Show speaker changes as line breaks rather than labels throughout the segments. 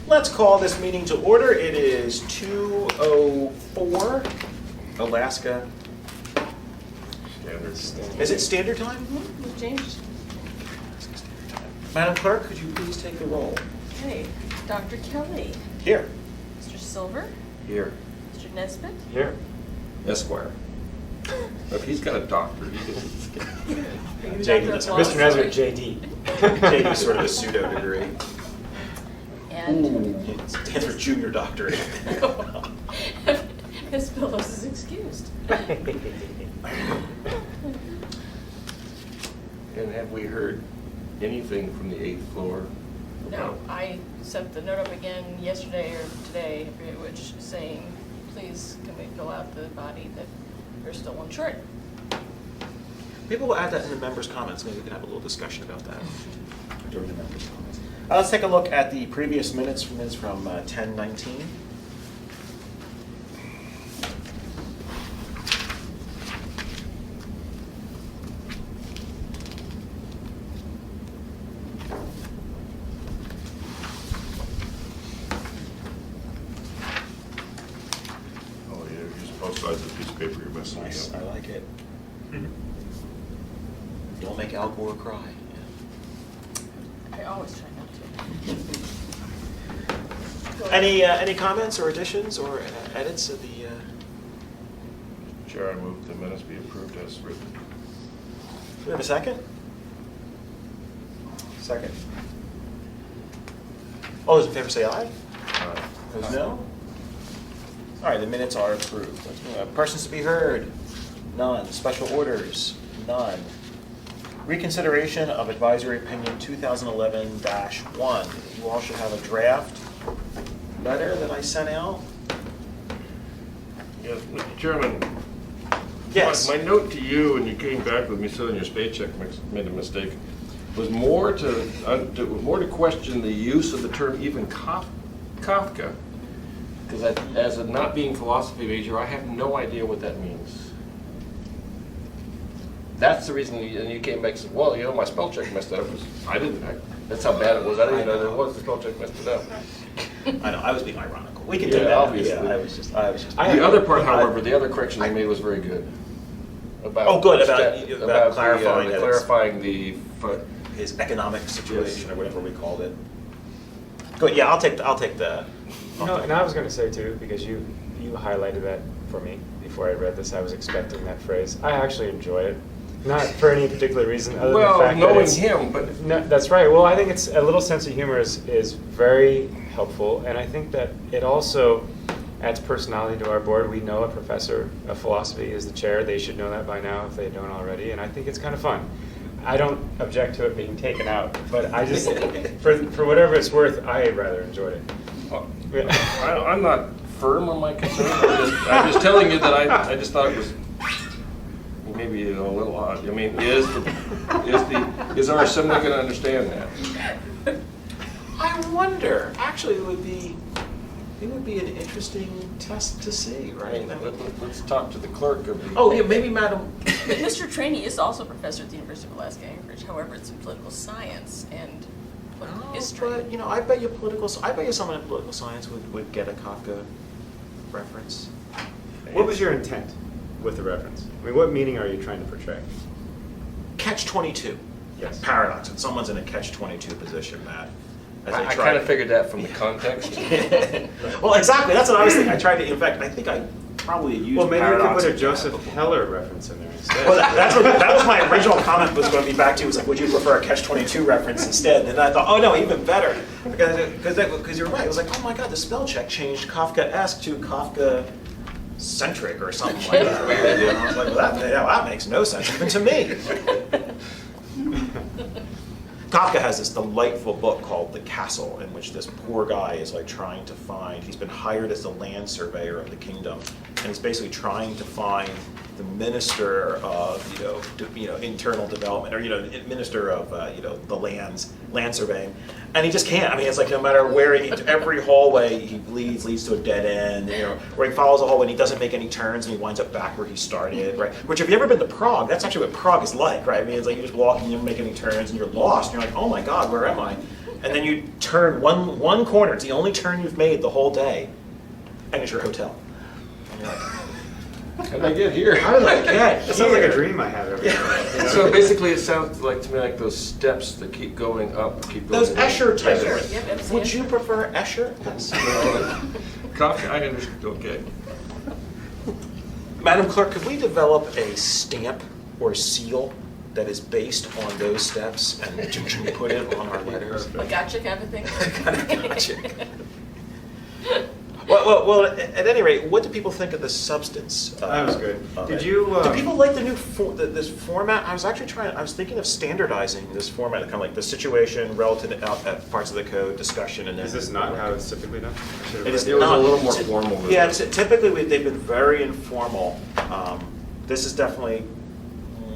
Let's call this meeting to order. It is 2:04, Alaska.
Standard.
Is it standard time?
We've changed.
Madam Clerk, could you please take the roll?
Okay, Dr. Kelly,
Here.
Mr. Silver,
Here.
Mr. Nesbitt,
Here. Esquire. If he's got a doctor, he can.
JD doesn't.
Dr.
Mr. Nesbitt, JD.
JD is sort of a pseudo degree.
and
It stands for junior doctorate.
Ms. Billows is excused.
And have we heard anything from the 8th floor?
No, I sent the note up again yesterday or today, I forget which, saying, please, can we fill out the body that you're still one short?
Maybe we'll add that in the members' comments. Maybe we can have a little discussion about that during the members' comments. Let's take a look at the previous minutes from 10:19.
Oh, yeah, you're just both sides of the piece of paper you're messing
Nice, I
up.
like it. Don't make Al Gore cry.
I always try not to. Go
Any comments or additions or edits of the?
Chair, I move the minutes be approved as written.
Do we have a second? Second. All those in favor say aye. Those no? All right, the minutes are approved. Let's move on. Persons to be heard? None. Special orders? None. Reconsideration of advisory opinion 2011-1. You all should have a draft letter that I sent out.
Yes, Mr. Chairman.
Yes.
My note to you, and you came back with me saying your spade check made a mistake, was more to question the use of the term even Kafka. Because as a not being philosophy major, I have no idea what that means. That's the reason, and you came back and said, well, you know, my spell check messed up. That's how bad it was. I didn't even know that it was. The spell check messed it up.
I know, I was being ironical. We can do
Yeah,
that.
obviously.
Yeah, I was just.
The other part, however, the other correction they made was very good.
Oh, good, about clarifying that it's-
clarifying the.
His economic situation or whatever we called it. Good, yeah, I'll take the.
No, and I was going to say too, because you highlighted that for me before I read this. I was expecting that phrase. I actually enjoy it, not for any particular reason other than the fact that
knowing
it's,
him, but
No, that's right. Well, I think it's a little sense of humor is very helpful, and I think that it also adds personality to our board. We know a professor of philosophy is the chair. They should know that by now if they don't already, and I think it's kind of fun. I don't object to it being taken out, but I just, for whatever it's worth, I rather enjoyed it.
I'm not firm on my concern. I'm just telling you that I just thought it was maybe a little odd. I mean, is our assembly going to understand that?
I wonder, actually, it would be an interesting test to see, right?
Let's talk to the clerk of the.
Oh, yeah, maybe Madam.
But Mr. Trainee is also a professor at the University of Alaska Anchorage. However, it's in political science and political history.
But, you know, I bet you someone in political science would get a Kafka reference.
What was your intent with the reference? I mean, what meaning are you trying to portray?
Catch-22.
Yes.
Paradox. When someone's in a catch-22 position, Matt. as they
I
try-
kind of figured that from the context.
Well, exactly. That's what I was thinking. I tried to. In fact, I think I probably used.
Well, maybe you could
paradox
put a
in
Joseph
that before.
Heller reference in there instead.
Well, that was my original comment was going to be back to, was like, would you prefer a Catch-22 reference instead? And then I thought, oh no, even better. Because you're right. It was like, oh my God, the spell check changed Kafka-esque to Kafka-centric or something like that. Weird, you know? I was like, well, that makes no sense even to me. Kafka has this delightful book called The Castle, in which this poor guy is like trying to find, he's been hired as the land surveyor of the kingdom, and he's basically trying to find the minister of, internal development, or, minister of, the land surveying, and he just can't. I mean, it's like no matter where, every hallway he leads to a dead end, where he follows a hallway and he doesn't make any turns and he winds up back where he started, right? Which, if you've ever been to Prague, that's actually what Prague is like, right? I mean, it's like you just walk and you don't make any turns and you're lost, and you're like, oh my God, where am I? and then you turn one corner, it's the only turn you've made the whole day, and it's your hotel. And you're like,
How did I get here?
how did I get
It sounds like a
here?
dream I have every night. you know?
So basically, it sounds like to me like those steps that keep going up, keep going
Those
down.
Escher type
Escher,
of-
yep, it's
Would
Escher.
you prefer Escher? That's-
Coffee, I understand, okay.
Madam Clerk, could we develop a stamp or seal that is based on those steps and put it on our letters?
A gotcha kind of thing?
Gotcha. Well, at any rate, what do people think of the substance?
That was good.
of
Did
it?
you,
Do people like the new this format? I was actually I was thinking of standardizing this format, kind of like the situation, relative parts of the code, discussion, and then.
Is this not how it's typically done? I should've
It is
read
It was a
not-
little more formal than
Yeah,
this.
typically they've been very informal. This is definitely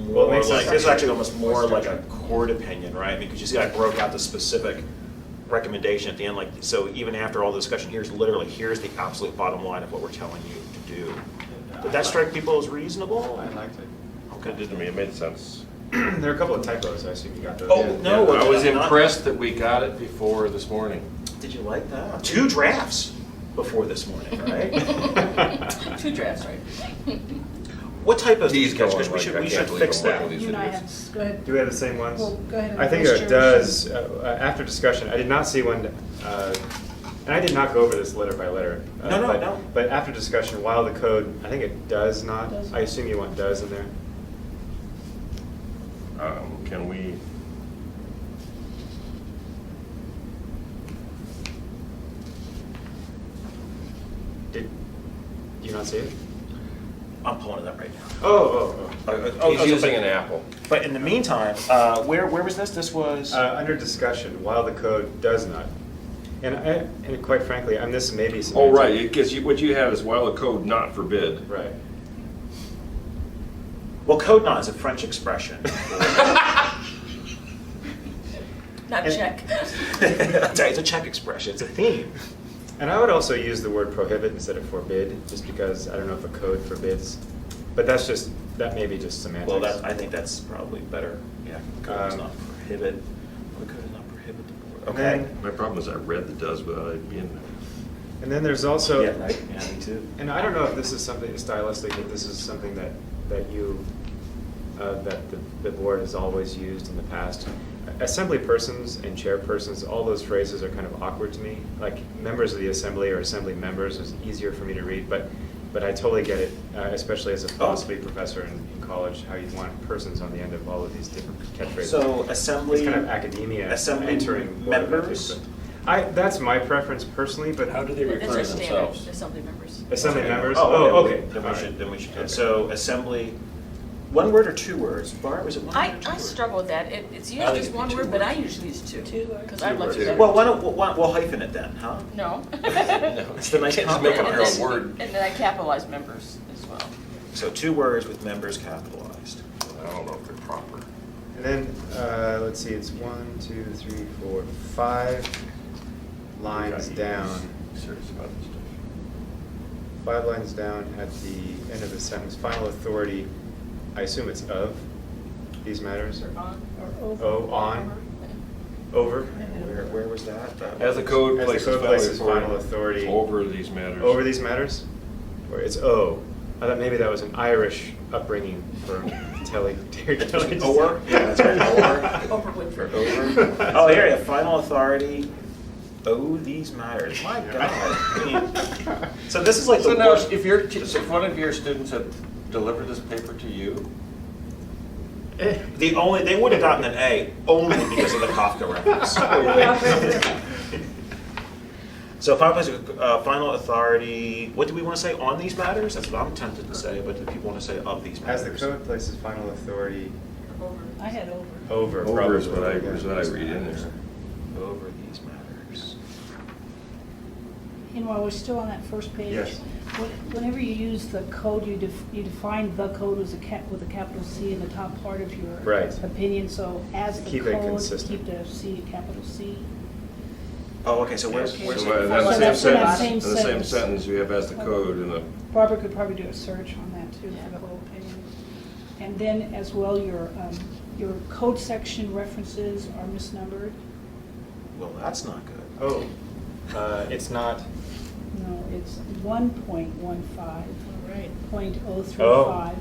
Well, it
more
makes
like,
sense.
this is actually almost more like a
structured.
court opinion, right? Because you see I broke out the specific recommendation at the end, like, so even after all the discussion, here's the absolute bottom line of what we're telling you to do. Did that strike people as reasonable?
I liked it.
It did to me, it made sense.
There are a couple of typos, I assume you got those.
Oh, no.
I was
not-
impressed that we got it before this morning.
Did you like that? 2 drafts before this morning, right?
2 drafts, right?
What type of
These
because
going
we
like,
should
I
we
can't
should
believe
fix
I'm working
that.
with these
You and I
idiots.
have, go ahead.
Do we have the same ones?
Well, go ahead.
I think
Vice
it
Chair.
does, after discussion, I did not see one, and I did not go over this letter by letter.
No,
but-
no.
But after discussion, while the code, I think it does not,
Does.
I assume you want does in there.
Can we,
Did you not see it?
I'm pulling it up right now.
Oh.
he's using an apple.
But in the meantime, where was this? This was.
Under discussion, while the code does not. And quite frankly, this may be
Oh,
semantic.
right, because what you have is while the code not forbid.
Right.
Well, code not is a French expression.
Not check.
It's a Czech expression. It's a theme.
And I would also use the word prohibit instead of forbid, just because I don't know if a code forbids. But that may be just semantics.
Well, I think that's probably better. Yeah, code does not prohibit. The code does not prohibit the board.
And
Okay.
then-
My problem is I read the does without it being there.
And then there's also.
Yeah, right. Yeah, me too.
And I don't know if this is something stylistic, but this is something that the board has always used in the past. Assembly persons and chairpersons, all those phrases are kind of awkward to me. Like members of the assembly or assembly members is easier for me to read, but I totally get it, especially as a philosophy professor in college, how you want persons on the end of all of these different catchphrases.
So assembly.
It's kind of academia
assembly
entering board of
members?
ethics, but that's my preference personally, but.
How do they
That's
refer
our
to
standard,
themselves?
assembly members.
Assembly members?
Oh,
okay.
Then
All
we
right.
should.
Okay.
So assembly, one word or 2 words? Barb, is it one word or 2
I
words?
struggle with that. It's
I
usually
think
just
it'd be
one
2
word, but I
words.
usually use 2.
2 words.
Because I like
words.
to.
Well, why don't we'll hyphen it then, huh?
No.
It's the nice
Can't just
compliment.
make up
And
your own
then-
word.
And then I capitalize members as well.
So 2 words with members capitalized.
I don't know if they're proper.
And then, let's see, it's 1, 2, 3, 4, 5 lines down.
Serious about this stuff.
5 lines down at the end of the sentence, final authority, I assume it's of these matters?
Or on.
Or over.
Oh, on, over?
Where was that?
As the code
As the
places
code places final authority
over these matters.
over these matters? Or it's O? I thought maybe that was an Irish upbringing for Terry Kelly.
Or? Yeah, that's right, or.
Over Woodford.
Over. Oh, here you have final authority. Oh, these matters. My God. I mean, so this is like
So
the
now,
worst.
if one of your students had delivered this paper to you,
They would have gotten an A only because of the Kafka reference. So final authority, what do we want to say on these matters? That's what I'm tempted to say, but do people want to say of these
As
matters?
the code places final authority
Over.
I had over.
over.
over is
probably.
what I read in there.
Over these matters.
And while we're still on that first page.
Yes.
Whenever you use the code, you define the code as with a capital C in the top part of your
Right.
opinion. So as the
Keep it
code,
consistent.
keep the C a capital C.
Oh, okay, so where's
Okay.
where's
So
the
in that
So
same
that's in that
sentence,
same
in the same
sentence.
sentence, you have as the code and the,
Barbara could probably do a search on that too for the whole opinion. And then as well, your code section references are misnumbered.
Well, that's not good.
Oh, it's not,
No, it's 1.15,
All right.
.035,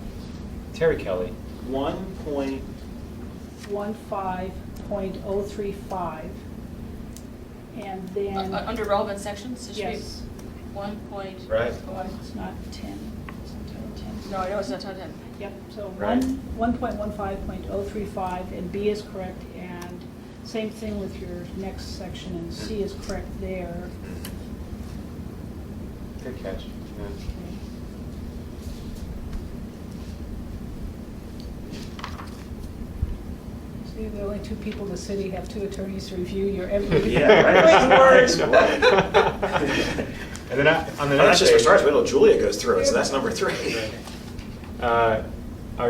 Terry Kelly.
15.035, and then.
Under relevant sections, it should be
Yes.
1 point.
Right.
Oh, it's not 10, it's not Title 10.
No, I know it's not 10.
Yep, so
Right.
1.15.035, and B is correct, and same thing with your next section, and C is correct there.
Good catch. Yeah.
See, the only two people in the city have two attorneys to review your every.
Yeah, right.
every word.
And then on the
Oh,
next
that's just for
page.
starters. Wait till Julia goes through it, so that's number 3.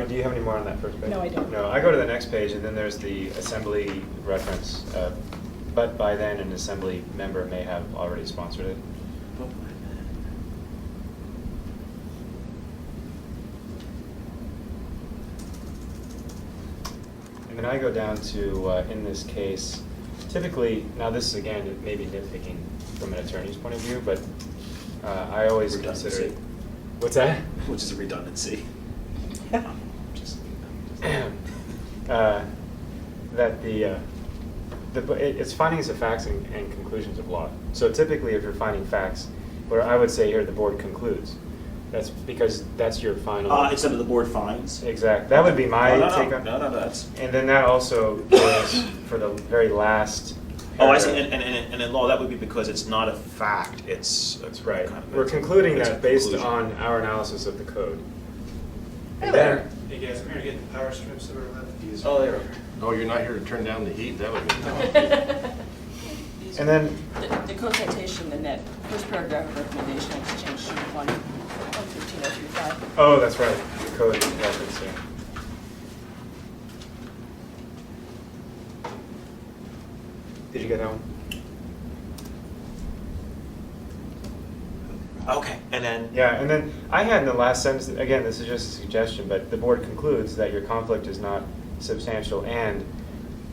Do you have any more on that first page?
No, I don't.
No, I go to the next page, and then there's the assembly reference. But by then, an assembly member may have already sponsored it. And then I go down to, in this case, typically, now this is again, it may be nitpicking from an attorney's point of view, but I always consider it.
Redundancy.
What's that?
Which is a redundancy. Just-
That it's findings of facts and conclusions of law. So typically, if you're finding facts, where I would say here the board concludes, that's because that's your final.
Instead of the board finds.
Exact. That would be my
Oh,
take on.
No, that's.
And then that also goes for the very last.
Oh, I see,
paragraph.
and in law, that would be because it's not a fact, it's.
That's right.
kind of-
We're concluding
it's a
that based
conclusion.
on our analysis of the code.
Hey
And
there.
then-
Hey guys, I'm here to get the power strips that are left. These
Oh, there.
Oh, you're not here to turn down the heat? That would be.
And then,
The code citation in that first paragraph of recommendation is changed to 115.035.
oh, that's right, the code reference here. Did you get that one?
Okay, and then.
Yeah, and then I had in the last sentence, again, this is just a suggestion, but the board concludes that your conflict is not substantial and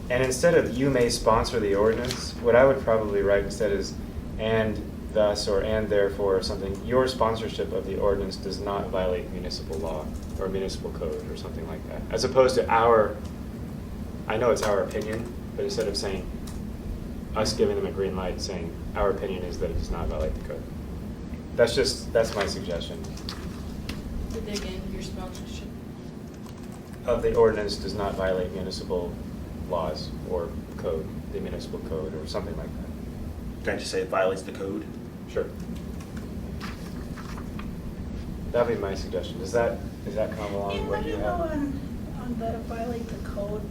instead of you may sponsor the ordinance, what I would probably write instead is and thus or and therefore or something, your sponsorship of the ordinance does not violate municipal law or municipal code or something like that. As opposed to I know it's our opinion, but instead of saying, us giving them a green light, saying our opinion is that it does not violate the code. That's my suggestion.
Again, your sponsorship.
Of the ordinance does not violate municipal laws or code, the municipal code or something like that.
Can I just say it violates the code?
Sure. That'd be my suggestion. Does that come along what you have?
On that violate the code,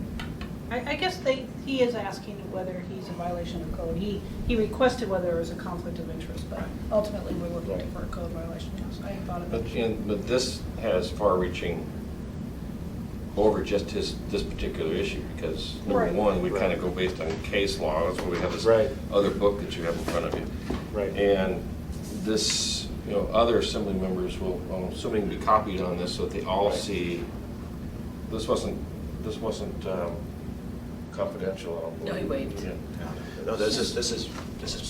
I guess he is asking whether he's in violation of code. He requested whether there was a conflict of interest, but ultimately we're looking for a code violation. Yes, I hadn't thought of it.
But this has far-reaching over just this particular issue, because number
Right.
one, we kind of go based on case law. That's why we have this
Right.
other book that you have in front of you.
Right.
And this, other assembly members will, I'm assuming, be copied on this so that they all
Right.
see. This wasn't confidential, I don't
No, he
believe.
waived.
Yeah.
No, this is
So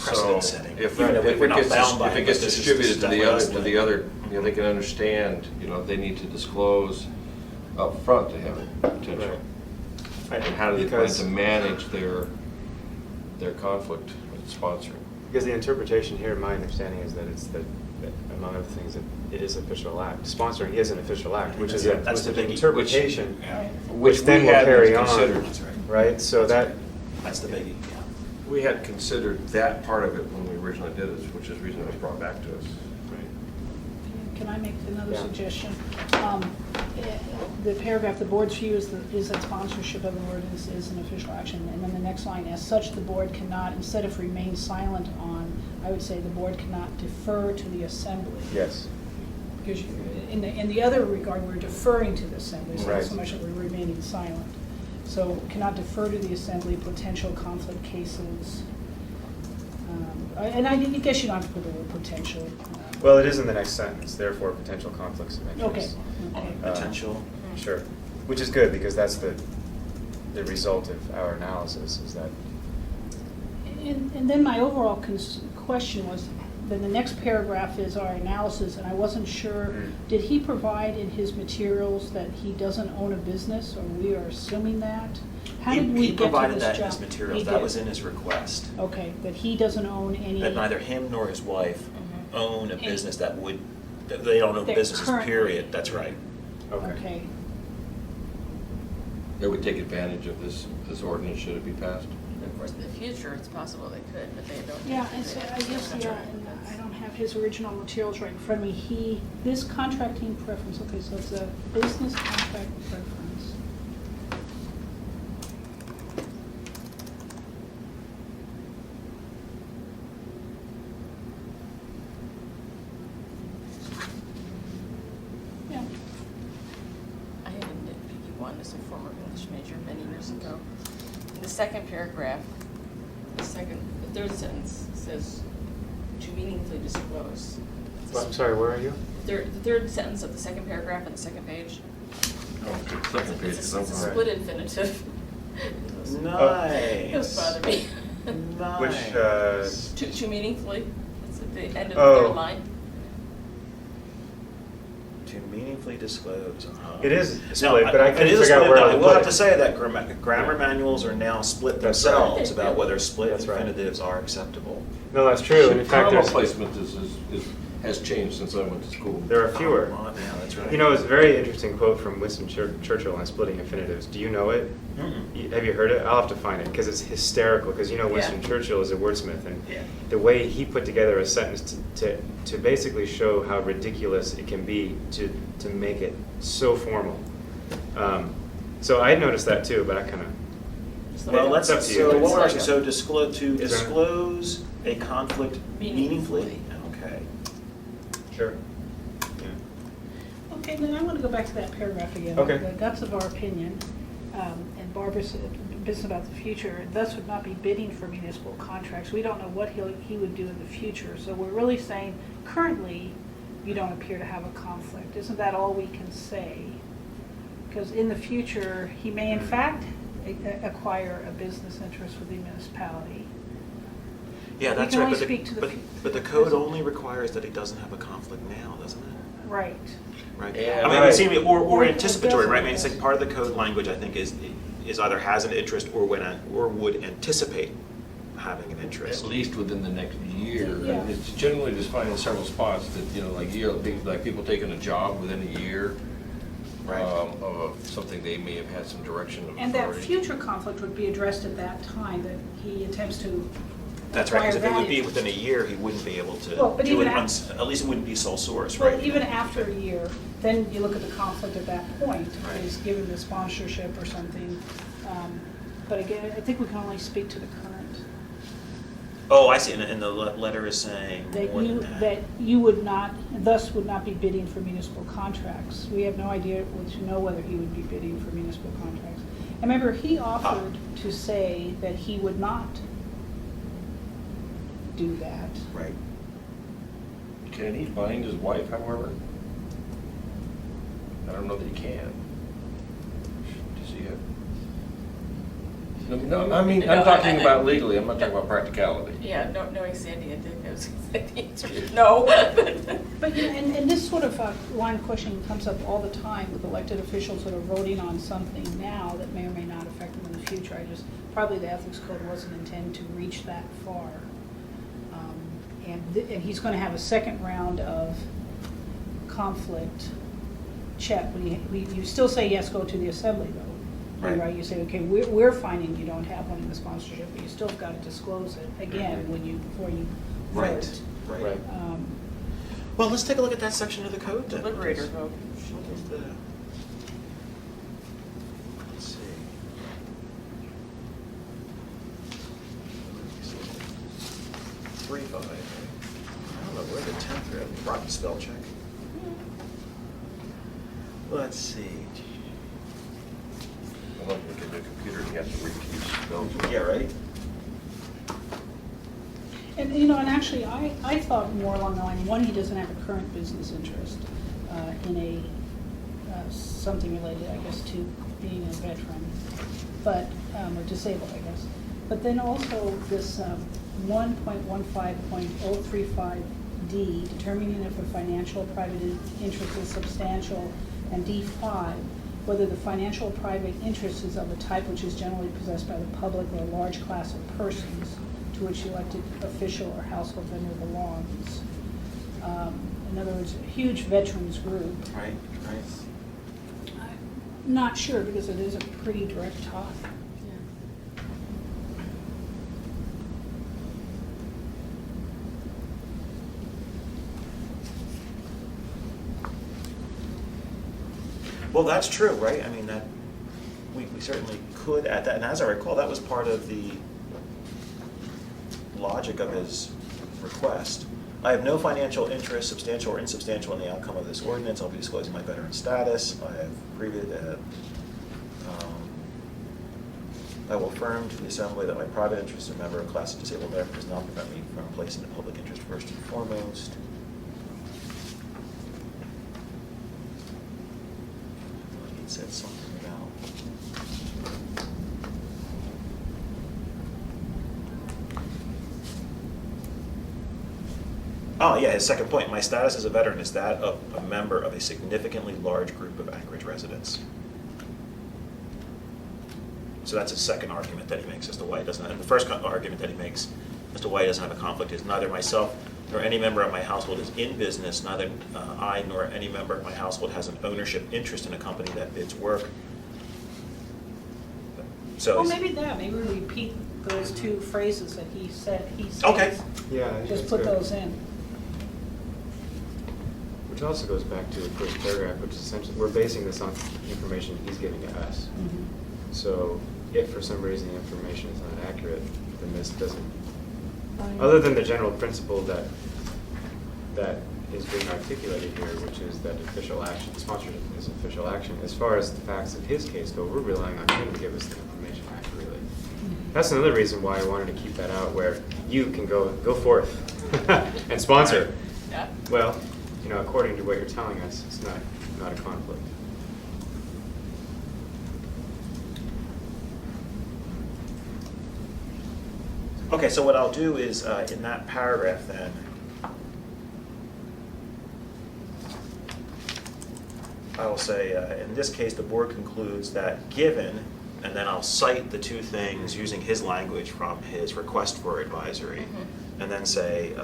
precedent setting.
if
Even though we're
it
not
gets,
bound by
if it
but
gets
this is
distributed to the
definitely
other,
us
to the
laying-
other, they can understand, they need to disclose up front to have potential.
Right.
And how do they plan
Because-
to manage their conflict with sponsoring?
Because the interpretation here, my understanding is that it's that among other things, that it is official act. Sponsoring is an official act, which is
Yeah, that's the
an
biggie.
interpretation,
Right.
which then
we
will
hadn't
carry on,
considered.
That's right.
right? So that,
That's the biggie, yeah.
We had considered that part of it when we originally did this, which is the reason it was brought back to us.
Can I make another
Yeah.
suggestion? The paragraph, the board's view is that sponsorship of an ordinance is an official action. And then the next line, as such, the board cannot, instead of remain silent on, I would say the board cannot defer to the assembly.
yes,
Because in the other regard, we're deferring to the assembly, it's not
Right.
so much that we're remaining silent. So cannot defer to the assembly potential conflict cases. And I guess you don't have to put the word potential.
well, it is in the next sentence, therefore potential conflicts of
Okay.
interest.
Okay.
Potential.
Sure, which is good, because that's the result of our analysis, is that,
And then my overall question was, then the next paragraph is our analysis, and I wasn't sure, did he provide in his materials that he doesn't own a business, or we are assuming that? How did we
He
get to this job?
provided that in his materials,
He
that
did.
was in his request.
Okay, that he doesn't own any.
That neither him nor his wife
Mhm.
own a
Any-
business that they don't own
That
businesses,
currently-
period, that's right.
Okay,
They would take advantage of this ordinance should it be passed.
Of course, in the future, it's possible they could, but they don't.
yeah, and so I guess,
That's
yeah,
right.
and I don't have his original materials right in front of me. This contracting preference, okay, so it's a business contract preference. Yeah.
I had a nitpicky one as a former English major many years ago. In the second paragraph, the third sentence says, to meaningfully disclose.
Well, I'm sorry, where are you?
The third sentence of the second paragraph on the second page.
Oh, okay, second page,
It's a
somewhere.
split infinitive.
Nice.
It was bothering me.
Nice.
Which,
To meaningfully, it's at the end of the
Oh.
third line.
To meaningfully disclose,
It is
No,
split, but I
it
couldn't
is
figure out
split,
where
no,
to
we'll
put
have
it.
to say that grammar manuals are now split
That's right.
themselves about whether split
That's right.
infinitives are acceptable.
No, that's true, and in fact,
Comma
there's,
placement has changed since I went to school.
there are fewer.
Yeah, that's right.
You know, it's a very interesting quote from Winston Churchill on splitting infinitives. Do you know it?
Mm-mm.
Have you heard it? I'll have to find it, because it's hysterical, because you know Winston
Yeah.
Churchill is a wordsmith, and
Yeah.
the way he put together a sentence to basically show how ridiculous it can be to make it so formal. So I noticed that too, but I kind of,
Well, let's,
It's up to you.
so what we're
It's
asking, so disclose a conflict meaningfully?
Meaningfully.
Okay.
sure. Yeah.
Okay, then I want to go back to that paragraph again.
Okay.
The guts of our opinion, and Barbara's business about the future, thus would not be bidding for municipal contracts. We don't know what he would do in the future, so we're really saying, currently, you don't appear to have a conflict. Isn't that all we can say? Because in the future, he may in fact acquire a business interest with the municipality.
Yeah,
We
that's
can
right,
only
but
speak to the
the,
fu-
but the code only requires that he doesn't have a conflict now, doesn't it?
Right.
Right.
Yeah,
I mean,
right.
it seems, or
Right, it
anticipatory, right? I mean,
does.
it's like part of the code language, I think, is either has an interest or would anticipate having an interest.
At least within the next year.
Yeah.
And it's generally defined in several spots that, you know, like people taking a job within a year
Right.
of something they may have had some direction of
And that
authority.
future conflict would be addressed at that time, that he attempts to
That's right, because if it
acquire
would be
that.
within a year, he wouldn't be able to
Well, but
do
even
it,
af-
at least it wouldn't be sole source,
Well,
right?
even after a year, then you look at the conflict at that point, if
Right.
he's given the sponsorship or something. But again, I think we can only speak to the current.
Oh, I see, and the letter is saying
That
more than
that you would not, thus would not be bidding for municipal contracts. We have no idea, to know whether he would be bidding for municipal contracts. And remember, he offered to say that he would not do that.
Right.
Can he bind his wife, however? I don't know that he can. Does he have? No, I mean, I'm talking about legally, I'm not talking about practicality.
Yeah, knowing Sandy and Dick, I was gonna say the answer is no.
But, you know, and this sort of line of questioning comes up all the time with elected officials that are voting on something now that may or may not affect them in the future. Probably the ethics code wasn't intended to reach that far. And he's going to have a second round of conflict check. You still say, yes, go to the assembly, though.
Right.
You say, okay, we're finding you don't have one in the sponsorship, but you still got to disclose it again before you vote.
Right, right.
Right.
Well, let's take a look at that section of the code then.
Deliberator
because-
vote.
What is the- Let's see. 3-5. I don't know where the 10th are. Rotten spell check. Let's see.
I don't think in the computer he has to repeat spells.
Yeah, right?
And, you know, and actually, I thought more along the line, one, he doesn't have a current business interest in something related, I guess, to being a veteran, but, or disabled, I guess. But then also this 1.15.035D, determining if a financial or private interest is substantial, and D5, whether the financial or private interest is of a type which is generally possessed by the public or a large class of persons to which the elected official or household member belongs. In other words, a huge veterans group.
Right, right.
I'm not sure, because it is a pretty direct talk.
Well, that's true, right? I mean, that, we certainly could add that, and as I recall, that was part of the logic of his request. I have no financial interest, substantial or insubstantial, in the outcome of this ordinance. I'll be disclosing my veteran status. I have agreed that I will affirm to the Assembly that my private interest as a member of a class of disabled veterans does not prevent me from placing the public interest first and foremost. It said something about. Oh, yeah, his second point, my status as a veteran is that of a member of a significantly large group of Anchorage residents. So that's his second argument that he makes as to why he doesn't, and the first argument that he makes as to why he doesn't have a conflict is neither myself nor any member of my household is in business, neither I nor any member of my household has an ownership interest in a company that bids work. So.
Well,
he's-
maybe we repeat those two phrases that he said.
Okay.
Yeah, I think
Just
that's
put
good.
those in.
Which also goes back to the first paragraph, which is essentially, we're basing this on information he's giving to us. So if for some reason the information is not accurate, then this doesn't, other than the general principle that is being articulated here, which is that official action, sponsorship is official action, as far as the facts of his case go, we're relying on him to give us the information accurately. That's another reason why I wanted to keep that out, where you can go forth and sponsor.
Yeah.
Well, you know, according to what you're telling us, it's not a conflict.
Okay, so what I'll do is, in that paragraph then, I will say, in this case, the board concludes that given, and then I'll cite the two things using his language from his request for advisory, and then say,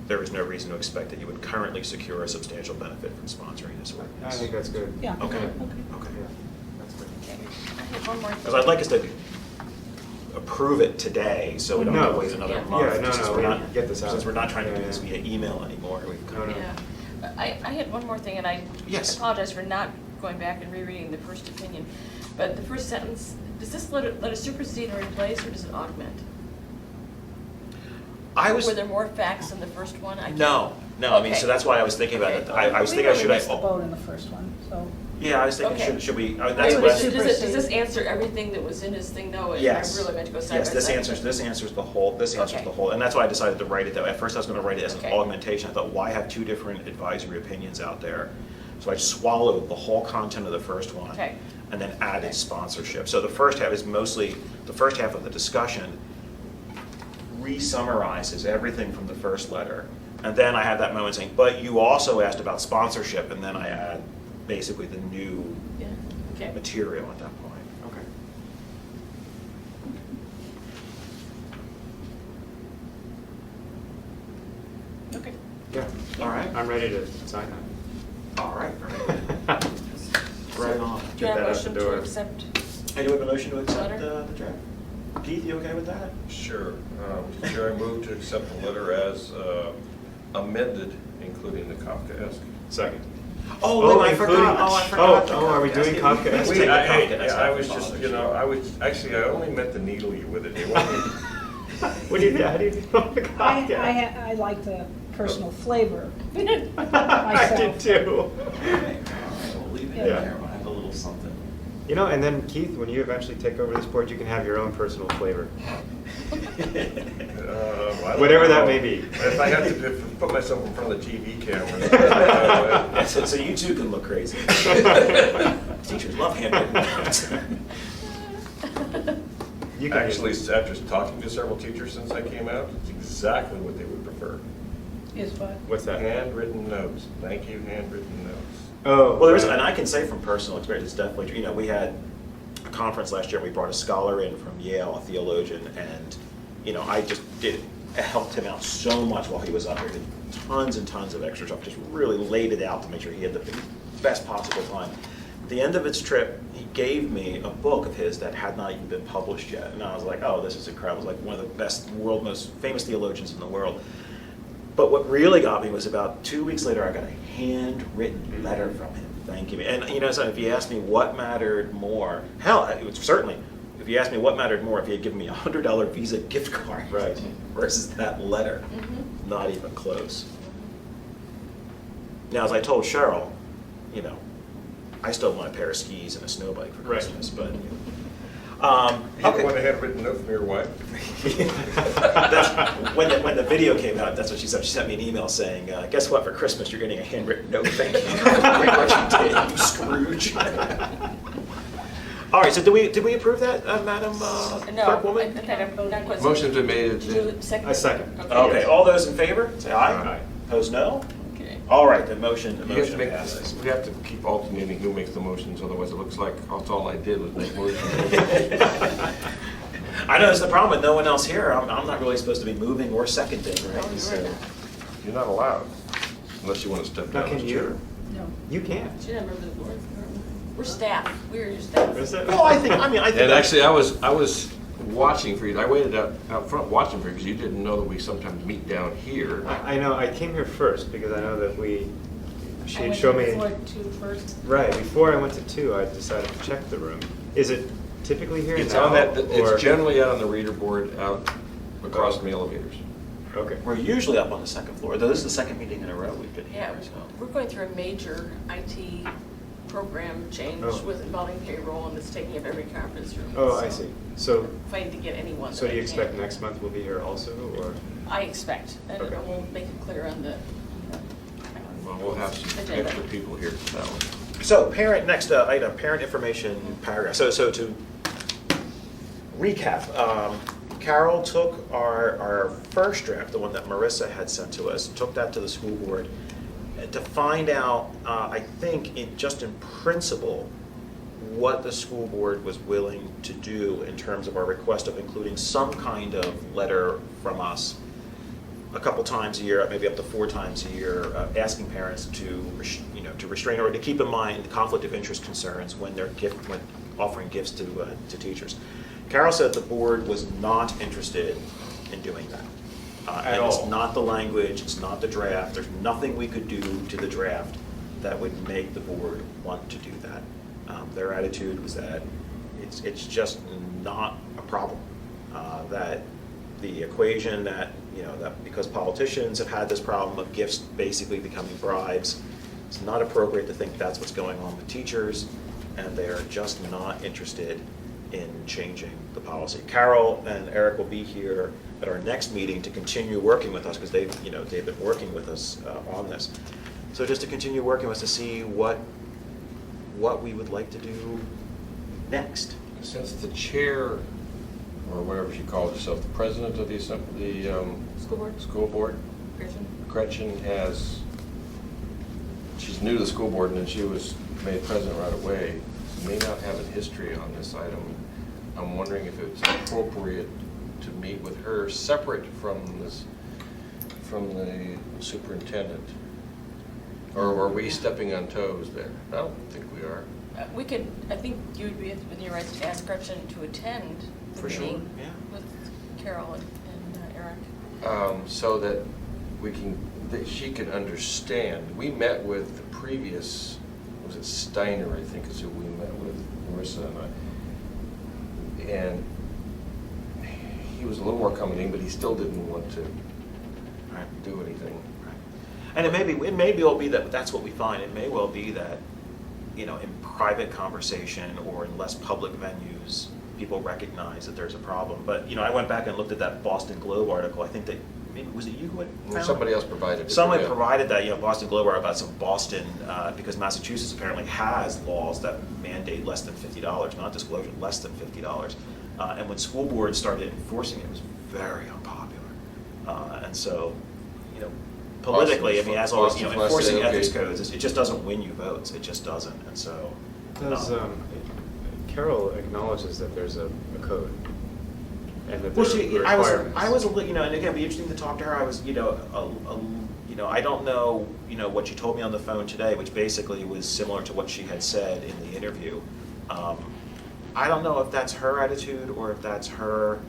there is no reason to expect that you would currently secure a substantial benefit from sponsoring this ordinance.
I think that's good.
Yeah.
Okay,
Okay.
okay.
Yeah, that's good.
Okay. I have one more thing.
Because I'd like us to approve it today, so we don't have to
No.
wait another
Yeah.
month.
Yeah, no,
since
no,
we're
we
not-
get this out.
Since we're not trying to do
Yeah.
this via email anymore, we've
No, no.
Yeah. I had one more thing, and I
Yes.
apologize for not going back and rereading the first opinion. But the first sentence, does this let it supersede or replace, or does it augment?
I was,
Were there more facts in the first one? I can't-
no, I mean, so
Okay.
that's why I was thinking about
Okay.
it. I was thinking,
We
should
really
I?
missed the boat in the first one, so.
Yeah, I was thinking,
Okay.
should we,
Wait,
that's
does
what.
this answer everything that was in his thing, though?
Yes.
I really meant to go side by
Yes,
side.
this answers the whole,
Okay.
and that's why I decided to write it that way. At first, I was gonna write it as an
Okay.
augmentation. I thought, why have two different advisory opinions out there? So I swallowed the whole content of the first one.
Okay.
And then added
Okay.
sponsorship. So the first half is mostly, the first half of the discussion re-summarizes everything from the first letter. And then I have that moment saying, but you also asked about sponsorship, and then I add basically the new
Yeah, okay.
material at that point. Okay.
Okay.
Yeah.
All right.
I'm ready to sign that.
All right. Right on.
Do you
Get
have a
that out
motion
the
to
door.
accept?
I do have a motion to accept
Letter?
the draft. Keith, you okay with that?
Sure. Mr. Chair, I move to accept the letter as amended, including the Kafkaesque.
Second.
Oh, wait, I
including-
forgot. Oh, I forgot. the
are we doing
Kafkaesque.
Kafka?
Let's
Wait,
take the
I
Kafkaesque.
was just, I only meant to needle you with it. It wasn't-
What do you, how do you feel about the Kafka?
I like the personal flavor.
I did
myself.
too.
All right, we'll leave it in
Yeah.
there. We'll have a little something.
You know, and then Keith, when you eventually take over this board, you can have your own personal flavor.
I don't
Whatever that
know.
may be.
If I had to put myself in front of the TV camera.
So you too can look crazy. Teachers love handwritten notes.
You can
Actually, after talking to several teachers since I came out, it's exactly what they would prefer.
Is what?
What's that?
Handwritten notes. Thank you, handwritten notes.
Oh.
Well, there's,
right.
and I can say from personal experience, it's definitely true. You know, we had a conference last year, we brought a scholar in from Yale, a theologian, and, you know, I just helped him out so much while he was up here. Did tons and tons of extra stuff, just really laid it out to make sure he had the best possible time. At the end of its trip, he gave me a book of his that had not even been published yet. And I was like, oh, this is incredible. It was like one of the best, world most famous theologians in the world. But what really got me was about 2 weeks later, I got a handwritten letter from him thanking me. And, you know, so if you asked me what mattered more, hell, it was certainly, if you asked me what mattered more, if he had given me a $100 Visa gift card
Right.
versus that letter,
Mm-hmm.
not even close. Now, as I told Cheryl, you know, I still want a pair of skis and a snow bike for
Right.
Christmas, but,
You don't
okay.
want a handwritten note from your wife?
When the video came out, that's what she said. She sent me an email saying, guess what, for Christmas, you're getting a handwritten note, thank you. Great what you did, you Scrooge. All right, so did we approve that, Madam
No,
Clerkwoman?
not quite.
Motion's been made.
Did you second?
I second.
Okay, all those in favor, say aye.
Aye.
Opposed, no?
Okay.
All right, the motion
You have to make,
passes.
we have to keep alternating who makes the motions, otherwise it looks like that's all I did was make motions.
I know that's the problem with no one else here. I'm not really supposed to be moving or seconding,
No,
right?
you were
So-
not.
You're not allowed, unless you want to step
Now,
down
can
as
you?
chair.
No.
You can.
She didn't remember the board. We're staff. We're your staff.
Is that?
Well, I think
And actually, I was watching for you, I waited out front watching for you, because you didn't know that we sometimes meet down here.
I know, I came here first because I know that she
I
had
went
shown me.
before 2 first.
Right, before I went to 2, I decided to check the room. Is it typically here
It's
now?
on that,
or-
it's generally out on the reader board out across from the elevators.
Okay.
We're usually up on the second floor, though this is the second meeting in a row we've been here.
Yeah, we're going through a major IT program change
Oh.
with involving payroll, and it's taking up every conference room.
Oh, I
so
see. So,
Fighting to get anyone.
so
that
do you
I
expect
can.
next month we'll be here also, or?
I expect, and
Okay.
we'll make it clear on the.
Well, we'll have some
Agenda.
extra people here for that one.
So next item, parent information paragraph. So to recap, Carol took our first draft, the one that Marissa had sent to us, took that to the school board to find out, I think, just in principle, what the school board was willing to do in terms of our request of including some kind of letter from us a couple times a year, maybe up to 4 times a year, asking parents to restrain or to keep in mind the conflict of interest concerns when when offering gifts to teachers. Carol said the board was not interested in doing that.
At
And it's
all.
not the language, it's not the draft, there's nothing we could do to the draft that would make the board want to do that. Their attitude was that it's just not a problem. That the equation that because politicians have had this problem of gifts basically becoming bribes, it's not appropriate to think that's what's going on with teachers, and they are just not interested in changing the policy. Carol and Eric will be here at our next meeting to continue working with us, because they've been working with us on this. So just to continue working with us to see what we would like to do next.
Since the chair, or whatever she calls herself, the president of the
School board?
school board,
Gretchen?
Gretchen she's new to the school board, and then she was made president right away, may not have a history on this item. I'm wondering if it's appropriate to meet with her separate from the superintendent. Or are we stepping on toes there? I don't think we are.
We could, I think you would be within your rights to ask Gretchen to attend the
For sure,
meeting
yeah.
with Carol and Eric.
So that she can understand. We met with the previous, was it Steiner, I think is who we met with, Marissa and I. And he was a little more accommodating, but he still didn't want to
Right.
do anything.
And it may well be that that's what we find. It may well be that, in private conversation or in less public venues, people recognize that there's a problem. But, I went back and looked at that Boston Globe article. I think that, maybe, was it you who had found
Somebody
it?
else provided it.
Someone
yeah.
provided that, Boston Globe article about some Boston, because Massachusetts apparently has laws that mandate less than $50, not disclosure, less than $50. And when school boards started enforcing it, it was very unpopular. And so, you know, politically, I mean, as always, you know,
Austin Flesch
enforcing
said, okay.
ethics codes, it just doesn't win you votes. It just doesn't. And so,
Does, Carol acknowledges that there's a code and that
well,
there are
I
requirements.
was a little, you know, and again, it'd be interesting to talk to her. I was, you know, you know, I don't know, you know, what she told me on the phone today, which basically was similar to what she had said in the interview. I don't know if that's her attitude or if that's her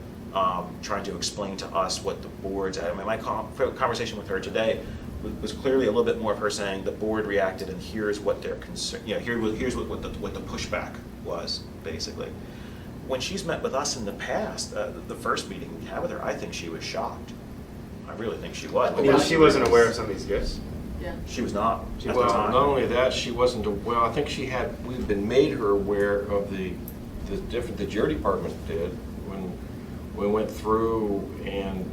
trying to explain to us what the board's. I mean, my conversation with her today was clearly a little bit more of her saying the board reacted and here's what their concern, you know, here's what the pushback was basically. When she's met with us in the past, the first meeting we had with her, I think she was shocked. I really think she was.
I mean, she wasn't aware of some of these gifts.
Yeah.
She was not at the
Well,
time.
not only that, she wasn't, well, I think we've been made her aware of the your department did when we went through and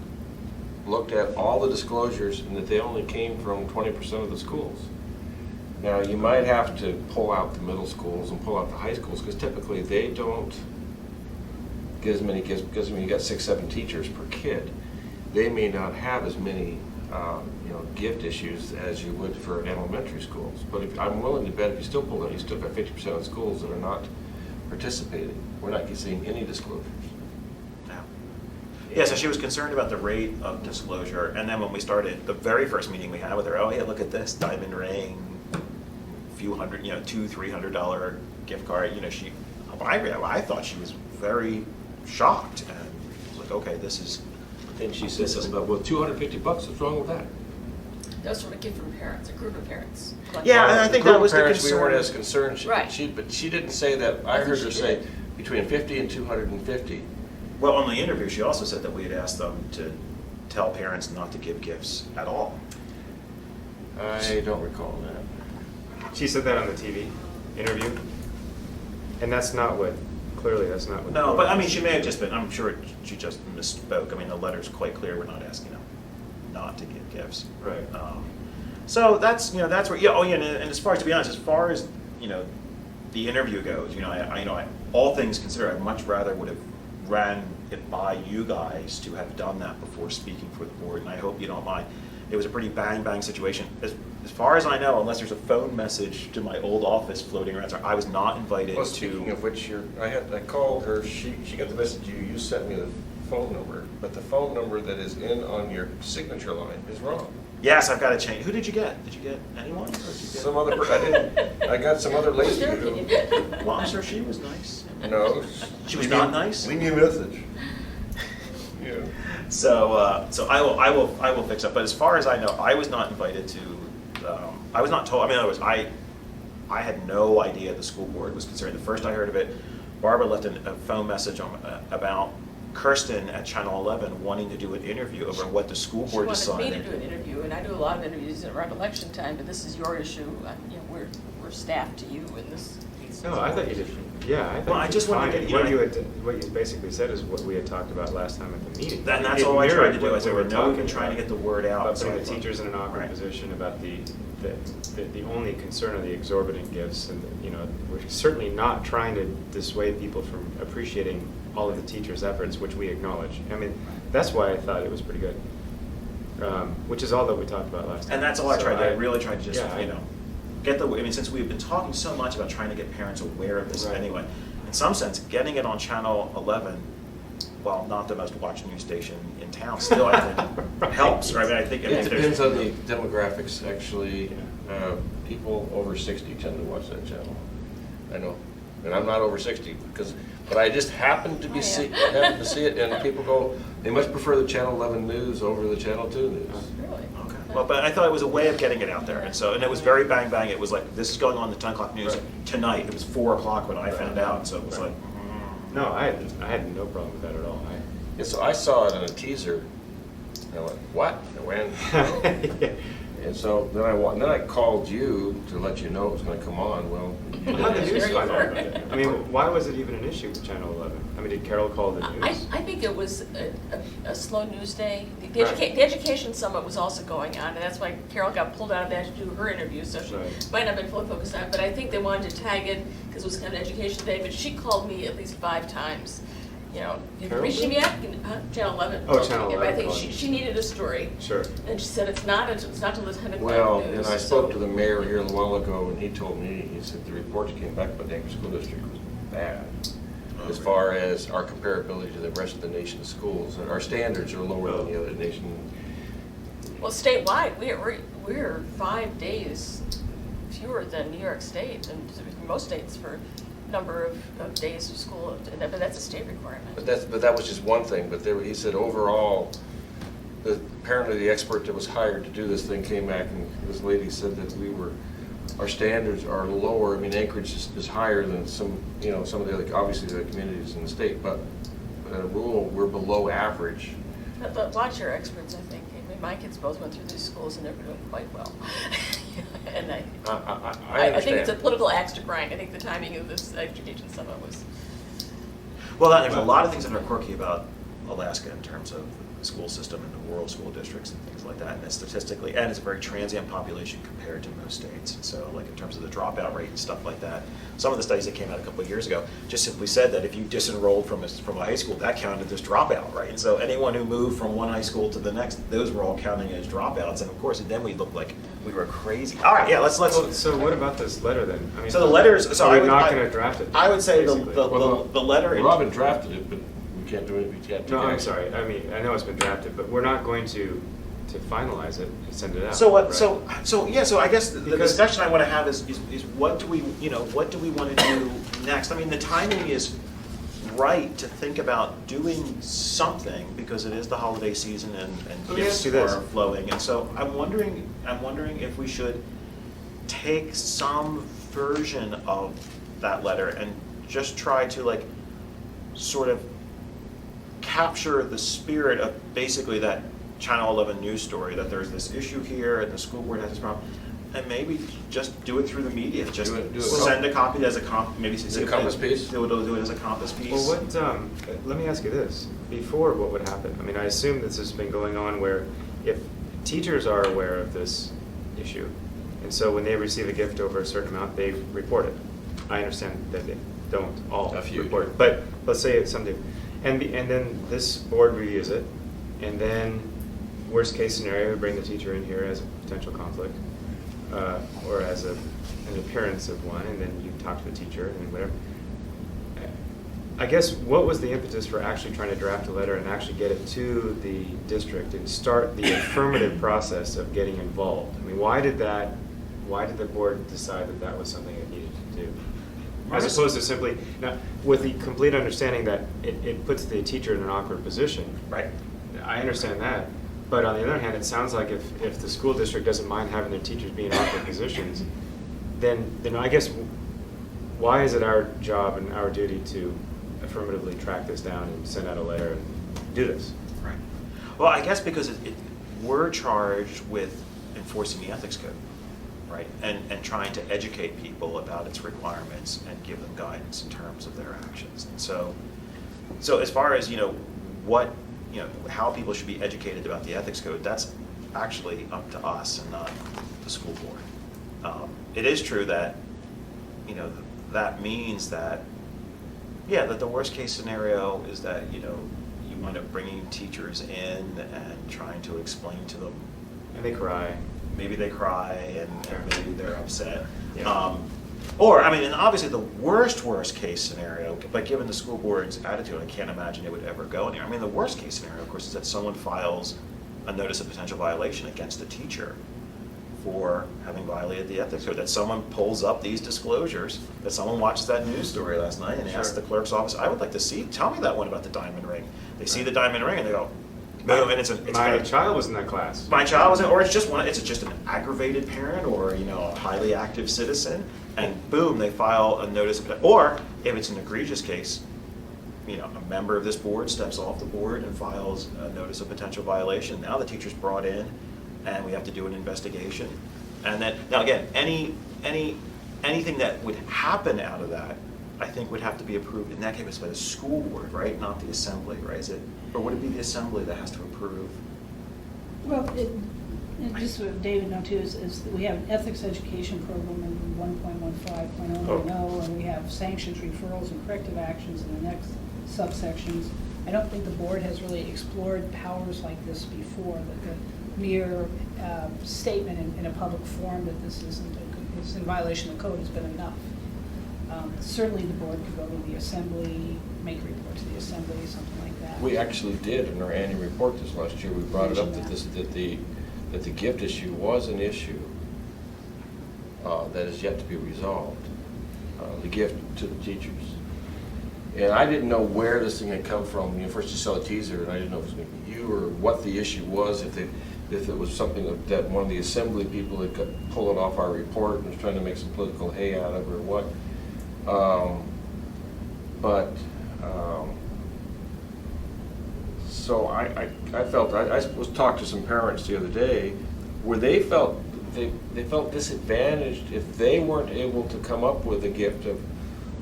looked at all the disclosures and that they only came from 20% of the schools. Now, you might have to pull out the middle schools and pull out the high schools because typically they don't get as many gifts because when you got 6-7 teachers per kid, they may not have as many you know, gift issues as you would for elementary schools. But I'm willing to bet if you still pull it, you still got 50% of the schools that are not participating. We're not seeing any disclosures.
Yeah. Yeah, so she was concerned about the rate of disclosure, and then when we started, the very first meeting we had with her, oh yeah, look at this diamond ring, few hundred, you know, $200-300 gift card, you know, I thought she was very shocked, and was like, okay, this is,
Then she said something about, well, $250, what's wrong with that?
That was from a gift from parents, a group of parents.
Yeah, and I think that was the
Parents, we
concern.
weren't as concerned.
Right.
But she didn't say that. I
I think
heard
she
her say
did.
between 50 and 250.
Well, on the interview, she also said that we had asked them to tell parents not to give gifts at all.
I don't recall that.
She said that on the TV interview, and that's not what. Clearly, that's not what.
No, but I mean, she may have just been, I'm sure she just misspoke. I mean, the letter's quite clear, we're not asking them not to give gifts.
Right.
So that's, you know, that's where, yeah, oh yeah, and as far as, to be honest, as far as, you know, the interview goes, you know, I all things considered, I much rather would have ran it by you guys to have done that before speaking for the board, and I hope you don't mind. It was a pretty bang situation. As far as I know, unless there's a phone message to my old office floating around, I was not invited
Well,
to.
speaking of which, I called her. She got the message you sent me the phone number, but the phone number that is in on your signature line is wrong.
Yes, I've got to change. Who did you get? Did you get anyone? Or did you get...
Some other, I got some other lady
Their
who,
opinion.
Well, I'm sure she was nice.
no.
She was not nice?
Leave me a message. Yeah.
So I will fix up. But as far as I know, I was not invited to. I was not told. I mean, in other words, I had no idea the school board was concerned. The first I heard of it, Barbara left a phone message about Kirsten at Channel 11 wanting to do an interview over what the school
She
board
wanted
decided.
me to do an interview, and I do a lot of interviews around election time, but this is your issue. You know, we're staff to you, and this.
No, I thought you did. Yeah, I thought.
Well, I
you
just
did
wanted to
fine.
get,
What you basically said is what we had talked about last time at the meeting.
And that's
It
all I tried
mirrored
to do.
what
I said,
we were
we're
talking
trying to
about.
get the word out.
About putting
So
the
I thought-
teachers in an awkward
Right.
position about the only concern of the exorbitant gifts, and you know, we're certainly not trying to dissuade people from appreciating all of the teachers' efforts, which we acknowledge. I mean, that's why I thought it was pretty good. Which is all that we talked about last time.
And that's all I
So
tried to, I really tried to just,
yeah,
you know, get the, I mean, since we've been talking so much about trying to get parents aware of this
Right.
anyway, in some sense, getting it on Channel 11, while not the most watched news station in town, still I think
Right.
helps, right? I mean, I think.
It
there's-
depends on the demographics, actually. People over 60 tend to watch that channel. I know. And I'm not over 60, but I just happened to
I am.
happen to see it, and people go, they much prefer the Channel 11 news over the Channel 2 news.
Really?
Okay. Well, but I thought it was a way of getting it out there, and so, and it was very bang bang. It was like, this is going on the 10 o'clock news
Right.
tonight. It was 4 o'clock when I found out, so it was
Right.
like.
No, I had no problem with that at all.
Yeah, so I saw it in a teaser, and I went, what?
Yeah.
And so then I called you to let you know it was going to come on. Well,
How did the news
There you
find out
were.
about it? I mean, why was it even an issue with Channel 11? I mean, did Carol call the news?
I think it was a slow news day. The
Right.
the Education Summit was also going on, and that's why Carol got pulled out of that to do her interview, so she
Right.
might not have been fully focused on it. But I think they wanted to tag it because it was kind of Education Day, but she called me at least 5 times. you know,
Carol
reach
did?
me up, Channel 11.
Oh, Channel
But I
11
think
called.
she needed a story.
Sure.
And she said, it's not till the 10 o'clock
Well,
news.
and I
so-
spoke to the mayor here a little while ago, and he told me, he said the report that came back by the Anchorage School District was bad. As far as our comparability to the rest of the nation's schools, and our standards are lower than the other nation.
Well, statewide, we're 5 days fewer than New York State and most states for number of days of school, but that's a state requirement.
But that was just one thing, but there, he said overall, apparently the expert that was hired to do this thing came back, and this lady said that our standards are lower. I mean, Anchorage is higher than some of the other, obviously the communities in the state, but rural, we're below average.
But watch your experts, I think. I mean, my kids both went through these schools and they're doing quite well. And
I
I think it's a
understand.
political axe to grind. I think the timing of this education summit was.
Well, there's a lot of things that are quirky about Alaska in terms of the school system and the rural school districts and things like that. And it's statistically, and it's a very transient population compared to most states. And so, like in terms of the dropout rate and stuff like that, some of the studies that came out a couple of years ago just simply said that if you disenrolled from a high school, that counted as dropout, right? And so anyone who moved from one high school to the next, those were all counting as dropouts. And of course, then we looked like we were crazy. All right, yeah, let's.
So what about this letter then? I mean,
So the letters. So
we're
I would,
not going to draft it.
I would say
basically.
the letter.
Robin drafted it, but we can't do it, we can't.
No,
take
I'm
action.
sorry. I mean, I know it's been drafted, but we're not going to finalize it and send it out.
So what?
right?
So I guess the
Because-
discussion I want to have is what do we want to do next? I mean, the timing is right to think about doing something because it is the holiday season and
Let me
gifts
ask you this.
are flowing, and so I'm wondering if we should take some version of that letter and just try to like sort of capture the spirit of basically that Channel 11 news story, that there's this issue here and the school board has this problem, and maybe just do it through the media. Just
Do it.
send a copy as a maybe
Is it a compass piece?
Do it as a compass piece.
Well, let me ask you this. Before, what would happen? I mean, I assume this has been going on where if teachers are aware of this issue, and so when they receive a gift over a certain amount, they report it. I understand that they don't all
A few
report
do.
it, but let's say some do. And then this board reviews it, and then worst case scenario, we bring the teacher in here as a potential conflict, or as an appearance of one, and then you talk to the teacher and whatever. I guess what was the impetus for actually trying to draft a letter and actually get it to the district and start the affirmative process of getting involved? I mean, why did the board decide that that was something it needed to do? As opposed to simply, now, with the complete understanding that it puts the teacher in an awkward position.
Right.
I understand that. But on the other hand, it sounds like if the school district doesn't mind having their teachers be in awkward positions, then I guess why is it our job and our duty to affirmatively track this down and send out a letter and do this?
Right. Well, I guess because we're charged with enforcing the ethics code, right? And trying to educate people about its requirements and give them guidance in terms of their actions. And so as far as, how people should be educated about the ethics code, that's actually up to us and not the school board. It is true that, that means that, that the worst case scenario is that, you wind up bringing teachers in and trying to explain to them.
And they cry.
Maybe they cry and maybe they're upset.
Yeah.
And obviously the worst case scenario, but given the school board's attitude, I can't imagine it would ever go anywhere. I mean, the worst case scenario, of course, is that someone files a notice of potential violation against a teacher for having violated the ethics code, that someone pulls up these disclosures, that someone watched that news story last night and asked the clerk's office, I would like to tell me that one about the diamond ring. They see the diamond ring and they go, boom, and it's
My child was in that class.
my child was in, or it's just an aggravated parent or, a highly active citizen, and boom, they file a notice of, or if it's an egregious case, a member of this board steps off the board and files a notice of potential violation. Now the teacher's brought in and we have to do an investigation. And then, now again, anything that would happen out of that, I think would have to be approved in that case by the school board, right? Not the assembly, right? Or would it be the assembly that has to approve?
Well, and just what David know too is that we have an ethics education program in 1.15.090, and we have sanctions, referrals, and corrective actions in the next subsections. I don't think the board has really explored powers like this before, that the mere statement in a public forum that this is in violation of the code has been enough. Certainly the board could go to the assembly, make a report to the assembly, something like that.
We actually did in our annual report this last year, we brought it up that the gift issue was an issue that is yet to be resolved, the gift to the teachers. And I didn't know where this thing had come from. You know, first you saw a teaser, and I didn't know if it was going to be you or what the issue was, if it was something that one of the assembly people had got pulling off our report and was trying to make some political hay out of it or what. So I felt, I was talking to some parents the other day where they felt disadvantaged if they weren't able to come up with a gift of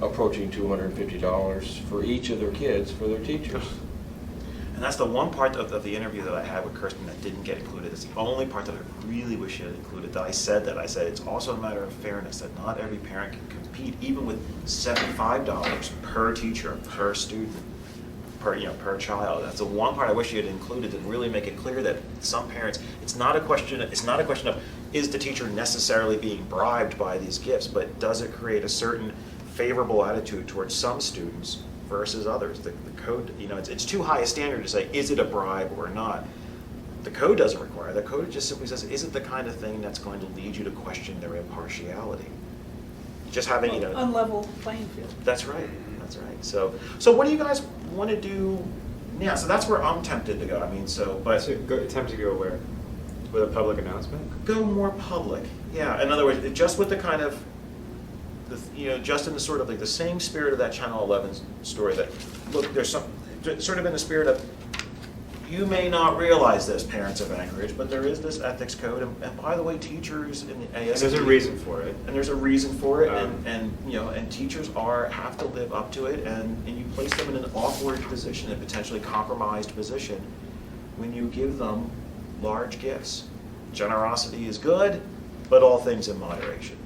approaching $250 for each of their kids for their teachers.
And that's the one part of the interview that I had with Kirsten that didn't get included. It's the only part that I really wish it had included. That I said it's also a matter of fairness, that not every parent can compete, even with $75 per teacher, per student, per child. That's the one part I wish you had included, to really make it clear that some parents, it's not a question of is the teacher necessarily being bribed by these gifts, but does it create a certain favorable attitude towards some students versus others. The code, it's too high a standard to say, is it a bribe or not? The code doesn't require that. The code just simply says, is it the kind of thing that's going to lead you to question their impartiality? Just having,
Unlevel playing field.
That's right. So what do you guys want to do? Yeah, so that's where I'm tempted to go.
Attempt to go where? With a public announcement?
Go more public. Yeah, in other words, just with the kind of, just in the sort of like the same spirit of that Channel 11 story, that, look, there's some, sort of in the spirit of, you may not realize this, parents of Anchorage, but there is this ethics code, and by the way, teachers in the ASB.
And there's a reason for it.
And there's a reason for it, and teachers have to live up to it, and you place them in an awkward position, a potentially compromised position, when you give them large gifts. Generosity is good, but all things in moderation.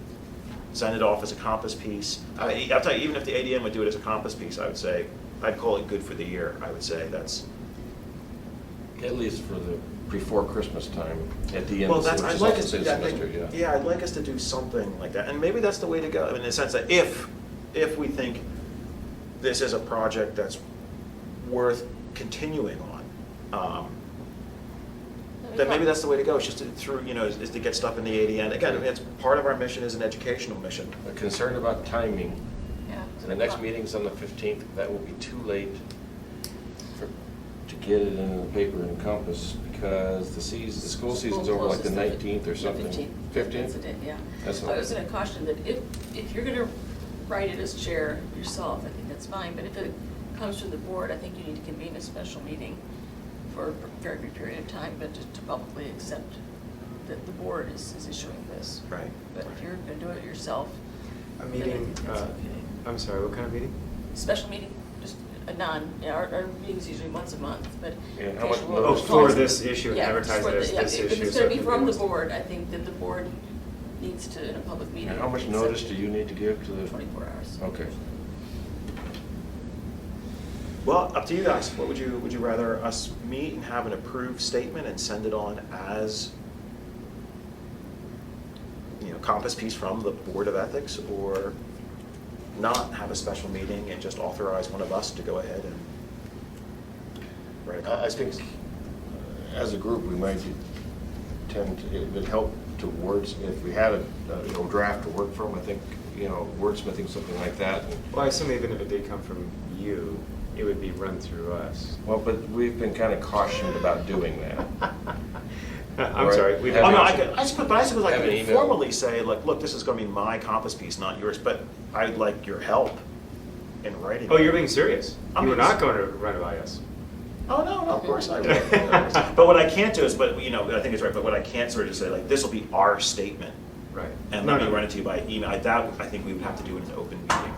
Send it off as a compass piece. I'll tell you, even if the ADM would do it as a compass piece, I would say, I'd call it good for the year. I would say that's.
At least for the before Christmas time, at the end
Well,
of the
I'd like us to,
semester,
yeah, I'd like us to do something like that, and maybe that's the way to go. I mean, in the sense that if we think this is a project that's worth continuing on, then maybe that's the way to go. It's just is to get stuff in the ADN. Again, it's part of our mission is an educational mission.
I'm concerned about timing.
Yeah.
The next meeting's on the 15th. That will be too late to get it in the paper and Compass, because the school season's over like the 19th or something.
15th.
15th?
That's the date, yeah.
That's
I was going to caution that if you're going to write it as chair yourself, I think that's fine, but if it comes to the board, I think you need to convene a special meeting for a very brief period of time, but to publicly accept that the board is issuing this.
Right.
But if you're going to do it yourself,
A
then I
meeting,
think that's okay.
I'm sorry, what kind of meeting?
Special meeting, just our meeting's usually once a month, but.
And how much
occasionally
notice?
we'll
For
call-
this issue and
Yeah,
advertise
for
it as
the- yeah,
this
if
issue.
it's
so
going to
it
be
can
from the
posted.
board, I think that the board needs to, in a public meeting.
And how much
accept
notice do you need to give to the?
24 hours.
Okay.
Well, up to you guys. What would you rather us meet and have an approved statement and send it on as compass piece from the Board of Ethics, or not have a special meeting and just authorize one of us to go ahead and write a
I
compass
think
piece?
as a group, we might tend to, it would help to words, if we had a draft to work from, I think, wordsmithing, something like that.
Well, I assume even if it did come from you, it would be run through us.
Well, but we've been kind of cautioned about doing that.
I'm
Right.
sorry. We've
Have
Oh, no,
you-
I suppose I
have
could
an email.
informally say, like, look, this is going to be my compass piece, not yours, but I'd like your help in writing.
Oh,
it.
you're being serious?
I'm
You were
being
not going to run it by us?
Oh, no, of course I will. But what I can't do is, I think it's right, but what I can't sort of say, like, this will be our statement,
Right.
and
No,
let me
no.
run it to you by email. That, I think we would have to do in an open meeting.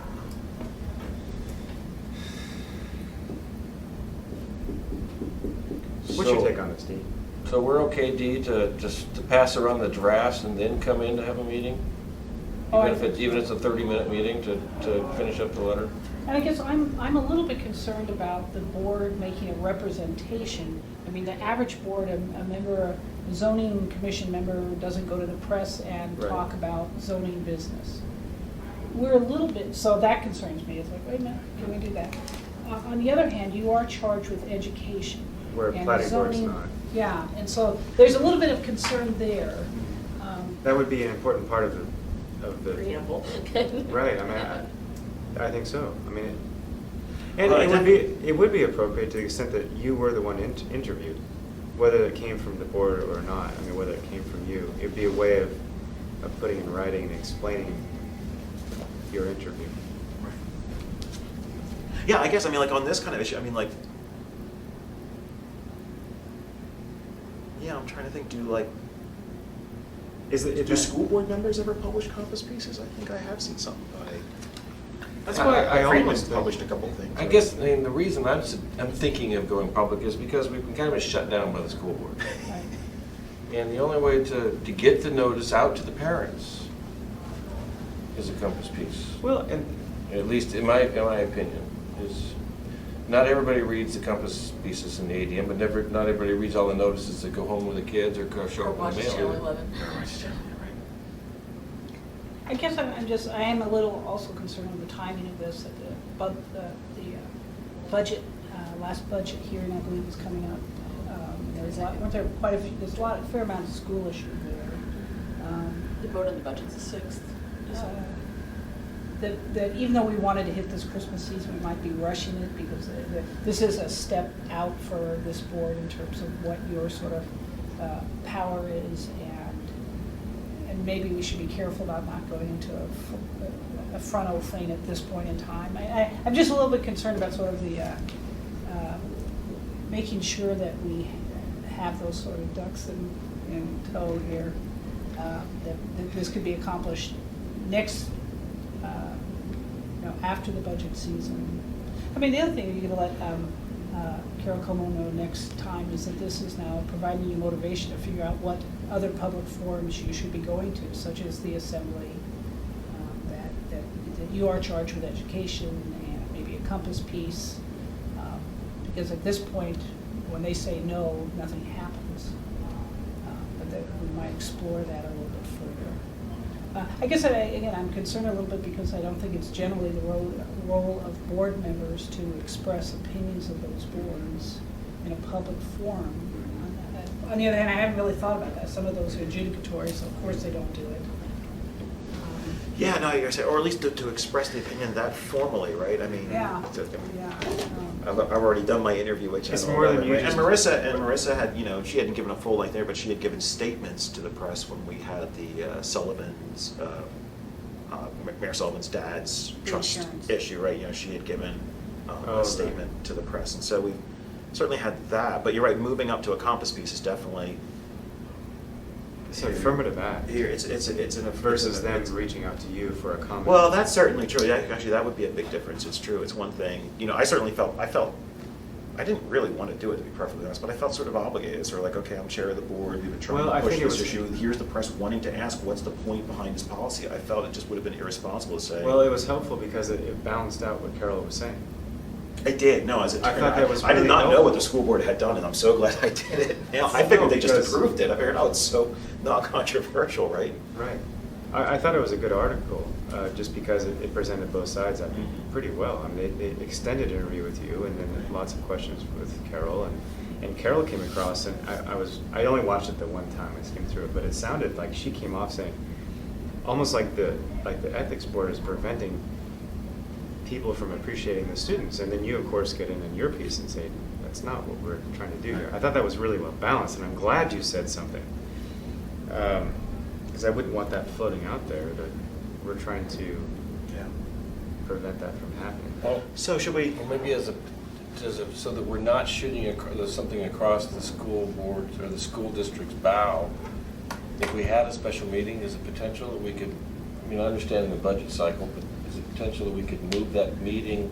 What's your take on this, Steve?
So we're okay, Dee, to pass around the drafts and then come in to have a meeting?
Oh,
Even if it's a 30-minute meeting to finish up the letter?
And I guess I'm a little bit concerned about the board making a representation. I mean, the average board, a member, a zoning commission member doesn't go to the press and
Right.
talk about zoning business. We're a little bit, so that concerns me. It's like, wait a minute, can we do that? On the other hand, you are charged with education.
Where a
and
planning board's
zoning-
not.
Yeah, and so there's a little bit of concern there.
That would be an important part of the.
Preamble.
Right, I mean, I think so. I mean, and
Well,
it would be appropriate to the extent that you were the one interviewed, whether it came from the board or not. I mean, whether it came from you, it'd be a way of putting in writing and explaining your interview.
Yeah, I guess, I mean, like, on this kind of issue, I mean, like, yeah, I'm trying to think, do school board members ever publish Compass pieces? I think I have seen something by.
That's why I
Freeman's
almost think-
published a couple things.
I guess, I mean, the reason I'm thinking of going public is because we've been kind of shut down by the school board.
Right.
And the only way to get the notice out to the parents is a Compass piece.
Well, and
At least in my opinion, is not everybody reads the Compass pieces in the ADM, but not everybody reads all the notices that go home with the kids or show
Or
up in
watch
the
Channel
mail.
11.
I guess I am a little also concerned with the timing of this, that the budget, last budget hearing, I believe, is coming up. There's weren't there quite a few, there's a fair amount of school issues there.
The vote on the budget's the 6th.
That even though we wanted to hit this Christmas season, we might be rushing it because this is a step out for this board in terms of what your sort of power is, and maybe we should be careful about not going into a frontal thing at this point in time. I'm just a little bit concerned about sort of the making sure that we have those sort of ducks in tow here, that this could be accomplished next, after the budget season. I mean, the other thing you're going to let Carol Como know next time is that this is now providing you motivation to figure out what other public forums you should be going to, such as the assembly, that you are charged with education and maybe a Compass piece. Because at this point, when they say no, nothing happens. But that we might explore that a little bit further. I guess, again, I'm concerned a little bit because I don't think it's generally the role of board members to express opinions of those boards in a public forum. On the other hand, I haven't really thought about that. Some of those are adjudicatory, so of course they don't do it.
Yeah, no, you're saying, or at least to express the opinion that formally, right? I mean,
Yeah,
to-
yeah.
I've already done my interview with
It's
Channel
more than
11,
you
right? And
just-
Marissa had, she hadn't given a full length there, but she had given statements to the press when we had the Sullivan's, Mayor Sullivan's dad's
The
trust
insurance.
issue, right? She had given
Oh,
a
right.
statement to the press, and so we've certainly had that. But you're right, moving up to a Compass piece is definitely
it's an affirmative act
here. It's an
versus them
it's-
reaching out to you for a comment.
Well, that's certainly true. Yeah, actually, that would be a big difference. It's true. It's one thing. I certainly felt, I didn't really want to do it, to be perfectly honest, but I felt sort of obligated. Sort of like, okay, I'm chair of the board. We've been trying
Well, I
to push
think it
this
was-
issue. Here's the press wanting to ask, what's the point behind this policy? I felt it just would have been irresponsible to say.
Well, it was helpful because it balanced out what Carol was saying.
I did. No, as it
I
turned
thought
out,
that was
I did
really
not know
helpful.
what the school board had done, and I'm so glad I did it. Now, I
No,
figured they just
because-
approved it. I figured, it's so not controversial, right?
Right. I thought it was a good article, just because it presented both sides, I think, pretty well. I mean, they extended an interview with you, and then lots of questions with Carol, and Carol came across, and I only watched it the one time, I skimmed through it, but it sounded like she came off saying, almost like the ethics board is preventing people from appreciating the students, and then you, of course, get in your piece and say, that's not what we're trying to do here. I thought that was really well balanced, and I'm glad you said something. Because I wouldn't want that floating out there, that we're trying to
Yeah.
prevent that from happening.
Well,
So should we?
Or maybe so that we're not shooting something across the school board or the school district's bow. If we had a special meeting, is it potential that we could, I understand the budget cycle, but is it potential that we could move that meeting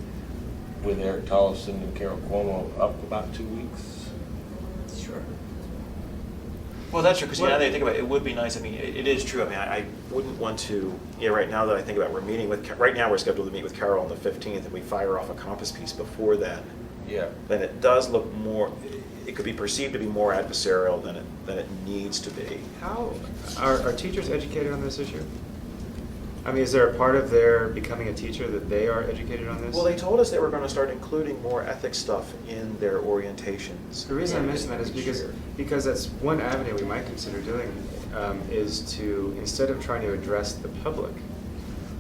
with Eric Tollefson and Carol Cuomo up about 2 weeks?
Sure.
Well, that's true, because now
What-
that I think about it, it would be nice, I mean, it is true, I mean, I wouldn't want to, right now that I think about, it, we're meeting with, right now we're scheduled to meet with Carol on the 15th, and we fire off a compass piece before then,
Yeah.
then it does look more, it could be perceived to be more adversarial than it needs to be.
How, are teachers educated on this issue? I mean, is there a part of their becoming a teacher that they are educated on this?
Well, they told us they were going to start including more ethics stuff in their orientations.
The reason I
in
mention that is
each year.
because that's one avenue we might consider doing, is to, instead of trying to address the public,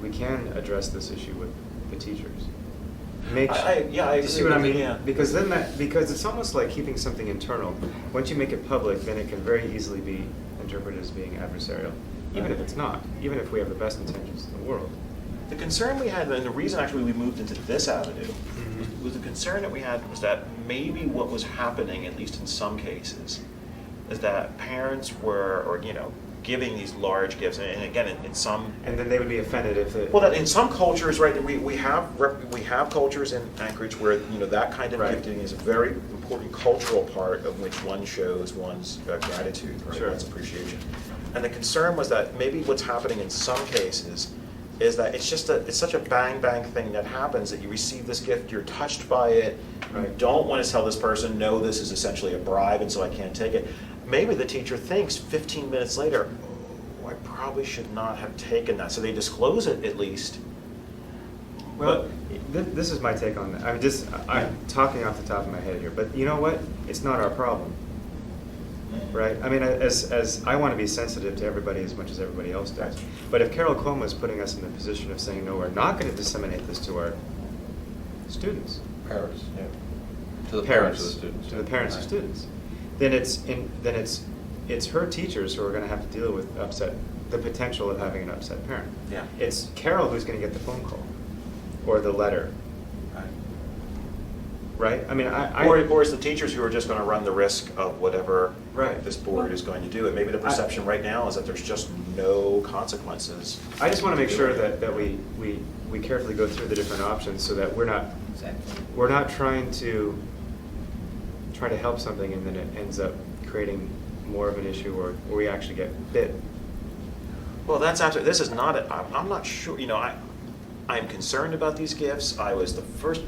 we can address this issue with the teachers. Make
Yeah, I
you see what I
agree
mean?
with you, yeah.
Because then because it's almost like keeping something internal. Once you make it public, then it can very easily be interpreted as being adversarial, even if it's not, even if we have the best intentions in the world.
The concern we had, and the reason actually we moved into this avenue,
Mhm.
was the concern that we had was that maybe what was happening, at least in some cases, is that parents were, or, giving these large gifts, and again, in some,
And then they would be offended if it.
well, that in some cultures, right, we have cultures in Anchorage where, that kind of
Right.
gifting is a very important cultural part of which one shows one's gratitude, right,
Sure.
one's appreciation. And the concern was that maybe what's happening in some cases is that it's such a bang bang thing that happens that you receive this gift, you're touched by it, you
Right.
don't want to tell this person, no, this is essentially a bribe and so I can't take it. Maybe the teacher thinks 15 minutes later, oh, I probably should not have taken that. So they disclose it at least.
Well, this is my take on that. I'm talking off the top of my head here, but you know what? It's not our problem, right? I mean, as I want to be sensitive to everybody as much as everybody else does. But if Carol Cuomo is putting us in the position of saying, no, we're not going to disseminate this to our students,
Parents, yeah. To the parents of the students.
to the parents of
Right.
students, then it's her teachers who are going to have to deal with the potential of having an upset parent.
Yeah.
It's Carol who's going to get the phone call or the letter, right? I mean,
Or it's the teachers who are just going to run the risk of whatever
Right.
this board is going to do. And maybe the perception right now is that there's just no consequences.
I just want to make sure that we carefully go through the different options so that we're not trying to help something and then it ends up creating more of an issue or we actually get bit.
Well, that's absolutely, this is not, I'm not sure, I'm concerned about these gifts. I was, the first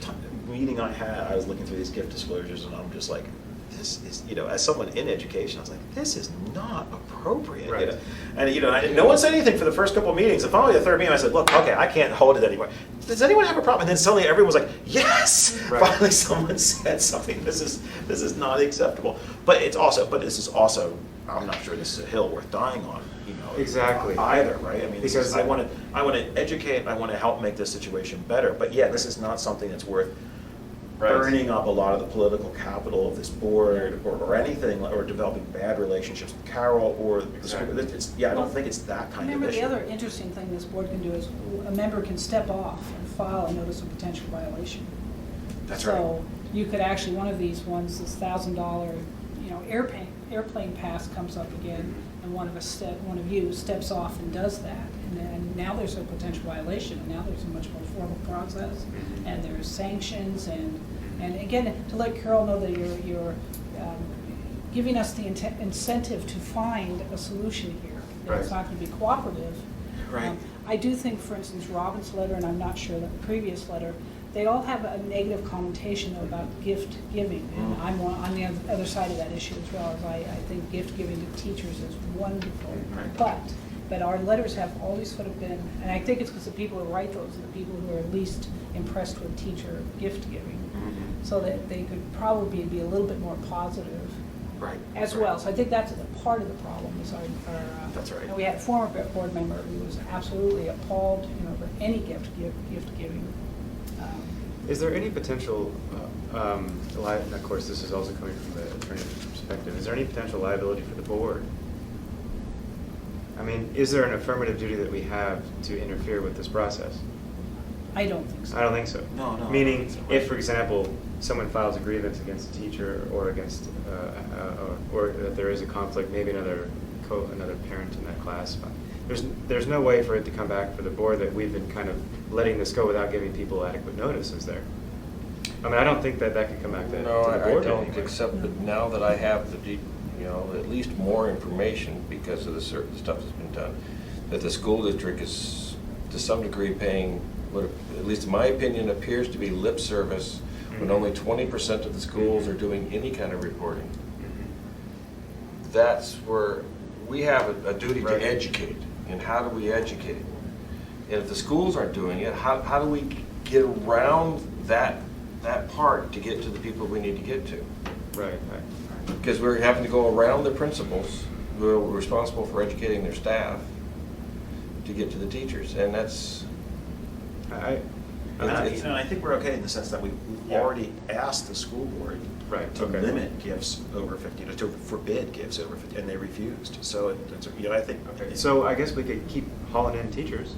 meeting I had, I was looking through these gift disclosures and I'm just like, this is, as someone in education, I was like, this is not appropriate.
Right.
And, no one said anything for the first couple of meetings. And finally, the third meeting, I said, look, okay, I can't hold it anymore. Does anyone have a problem? And then suddenly everyone was like, yes!
Right.
Finally, someone said something. This is not acceptable. But this is also, I'm not sure this is a hill worth dying on,
Exactly.
either, right? I mean,
Because
I want to educate, I want to help make this situation better, but yeah, this is not something that's worth
Right.
burning up a lot of the political capital of this board or anything, or developing bad relationships with Carol or the school.
Exactly.
I don't think it's that kind of
Remember,
issue.
the other interesting thing this board can do is a member can step off and file a notice of potential violation.
That's right.
So you could actually, one of these ones, this $1,000, airplane pass comes up again, and one of you steps off and does that. And then now there's a potential violation, and now there's a much more formal process, and there's sanctions, and again, to let Carol know that you're giving us the incentive to find a solution here. That it's
Right.
not going to be cooperative.
Right.
I do think, for instance, Robin's letter, and I'm not sure the previous letter, they all have a negative connotation about gift giving. And I'm on the other side of that issue as well, as I think gift giving to teachers is wonderful.
Right.
But our letters have always sort of been, and I think it's because the people who write those are the people who are least impressed with teacher gift giving. So that they could probably be a little bit more positive
Right.
as
Right.
well. So I think that's part of the problem is our
That's right.
and we had a former board member who was absolutely appalled, for any gift giving.
Is there any potential, and of course this is also coming from the attorney's perspective, is there any potential liability for the board? I mean, is there an affirmative duty that we have to interfere with this process?
I don't think so.
I don't think so.
No, I don't
Meaning,
think so.
if, for example, someone files a grievance against a teacher or against, or that there is a conflict, maybe another parent in that class, there's no way for it to come back for the board that we've been kind of letting this go without giving people adequate notice, is there? I mean, I don't think that could come back to the
No,
board
I don't,
anyway.
except that now that I have you know, at least more information because of the certain stuff that's been done, that the school district is to some degree paying what, at least in my opinion, appears to be lip service when only 20% of the schools are doing any kind of reporting. That's where we have a duty
Right.
to educate. And how do we educate? And if the schools aren't doing it, how do we get around that part to get to the people we need to get to?
Right.
Because we're having to go around the principals who are responsible for educating their staff to get to the teachers, and that's.
And I think we're okay in the sense that we've
Yeah.
already asked the school board
Right,
to
okay.
limit gifts over 50, to forbid gifts over 50, and they refused. So, I think.
Okay, so I guess we could keep hauling in teachers.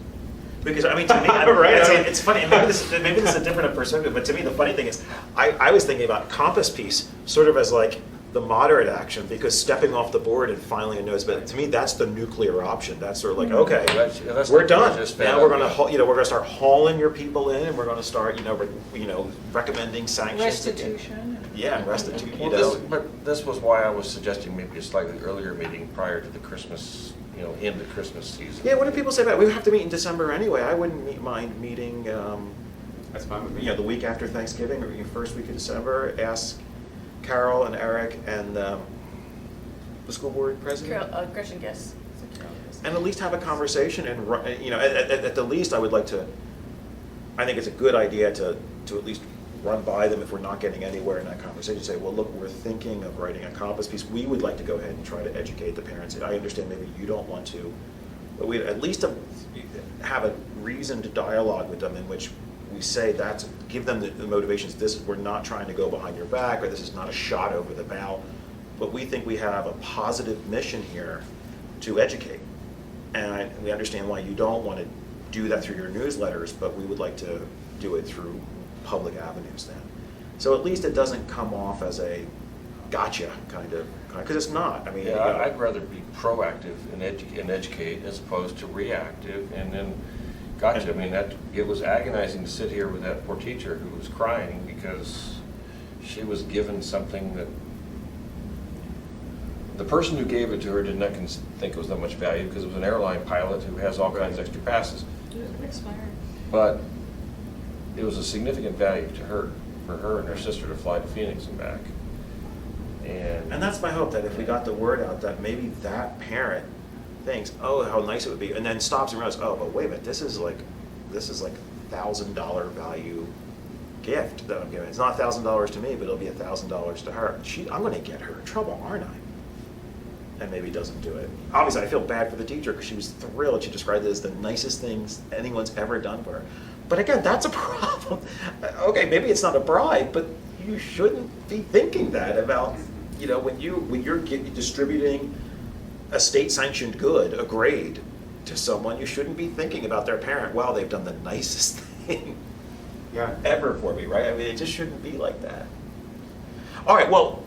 Because, I mean, to me,
Right, I mean-
it's funny, and maybe this is a different perspective, but to me, the funny thing is, I was thinking about Compass Piece sort of as like the moderate action, because stepping off the board and filing a notice, but to me, that's the nuclear option. That's sort of like, okay,
That's
we're
the
done.
religious
Now we're
fan.
gonna, we're gonna start hauling your people in, and we're gonna start, recommending sanctions.
Restitution.
Yeah, restitution,
But this was why I was suggesting maybe a slightly earlier meeting prior to the Christmas, end of Christmas season.
Yeah, what do people say about it? We have to meet in December anyway. I wouldn't mind meeting,
That's fine with me.
the week after Thanksgiving, or your first week of December. Ask Carol and Eric and the school board president.
Gretchen Guess.
And at least have a conversation and, at the least, I would like to, I think it's a good idea to at least run by them if we're not getting anywhere in that conversation. Say, well, look, we're thinking of writing a Compass piece. We would like to go ahead and try to educate the parents. I understand maybe you don't want to, but we at least have a reasoned dialogue with them in which we say give them the motivations. We're not trying to go behind your back, or this is not a shot over the bow, but we think we have a positive mission here to educate. And we understand why you don't want to do that through your newsletters, but we would like to do it through public avenues then. So at least it doesn't come off as a gotcha kind of, because it's not. I mean,
Yeah, I'd rather be proactive and educate as opposed to reactive and then gotcha. I mean, it was agonizing to sit here with that poor teacher who was crying because she was given something that the person who gave it to her did not think it was that much value because it was an airline pilot who has all kinds of extra passes.
Expired.
But it was a significant value to her, for her and her sister to fly to Phoenix and back.
And that's my hope, that if we got the word out, that maybe that parent thinks, oh, how nice it would be, and then stops and realizes, oh, but wait a minute, this is like $1,000 value gift that I'm giving. It's not $1,000 to me, but it'll be $1,000 to her. I'm going to get her in trouble, aren't I? And maybe doesn't do it. Obviously, I feel bad for the teacher because she was thrilled. She described it as the nicest things anyone's ever done for her. But again, that's a problem. Okay, maybe it's not a bribe, but you shouldn't be thinking that about, when you're distributing a state-sanctioned good, a grade, to someone, you shouldn't be thinking about their parent, wow, they've done the nicest thing
Yeah.
ever for me, right? I mean, it just shouldn't be like that. All right, well,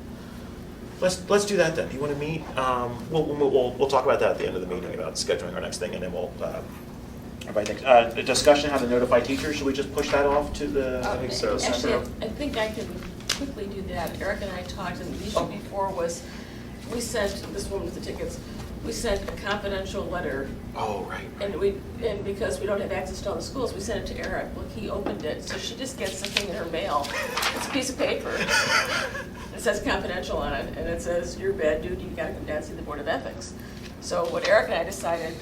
let's do that then. Do you want to meet? We'll talk about that at the end of the meeting about scheduling our next thing, and then we'll. Everybody thinks the discussion how to notify teachers. Should we just push that off to the?
I think so.
Actually, I think I can quickly do that. Eric and I talked, and the issue before was, we sent this woman with the tickets, we sent a confidential letter.
Oh, right.
And because we don't have access to all the schools, we sent it to Eric. Well, he opened it, so she just gets the thing in her mail. It's a piece of paper. It says confidential on it, and it says, you're a bad dude, you gotta come down and see the Board of Ethics. So what Eric and I decided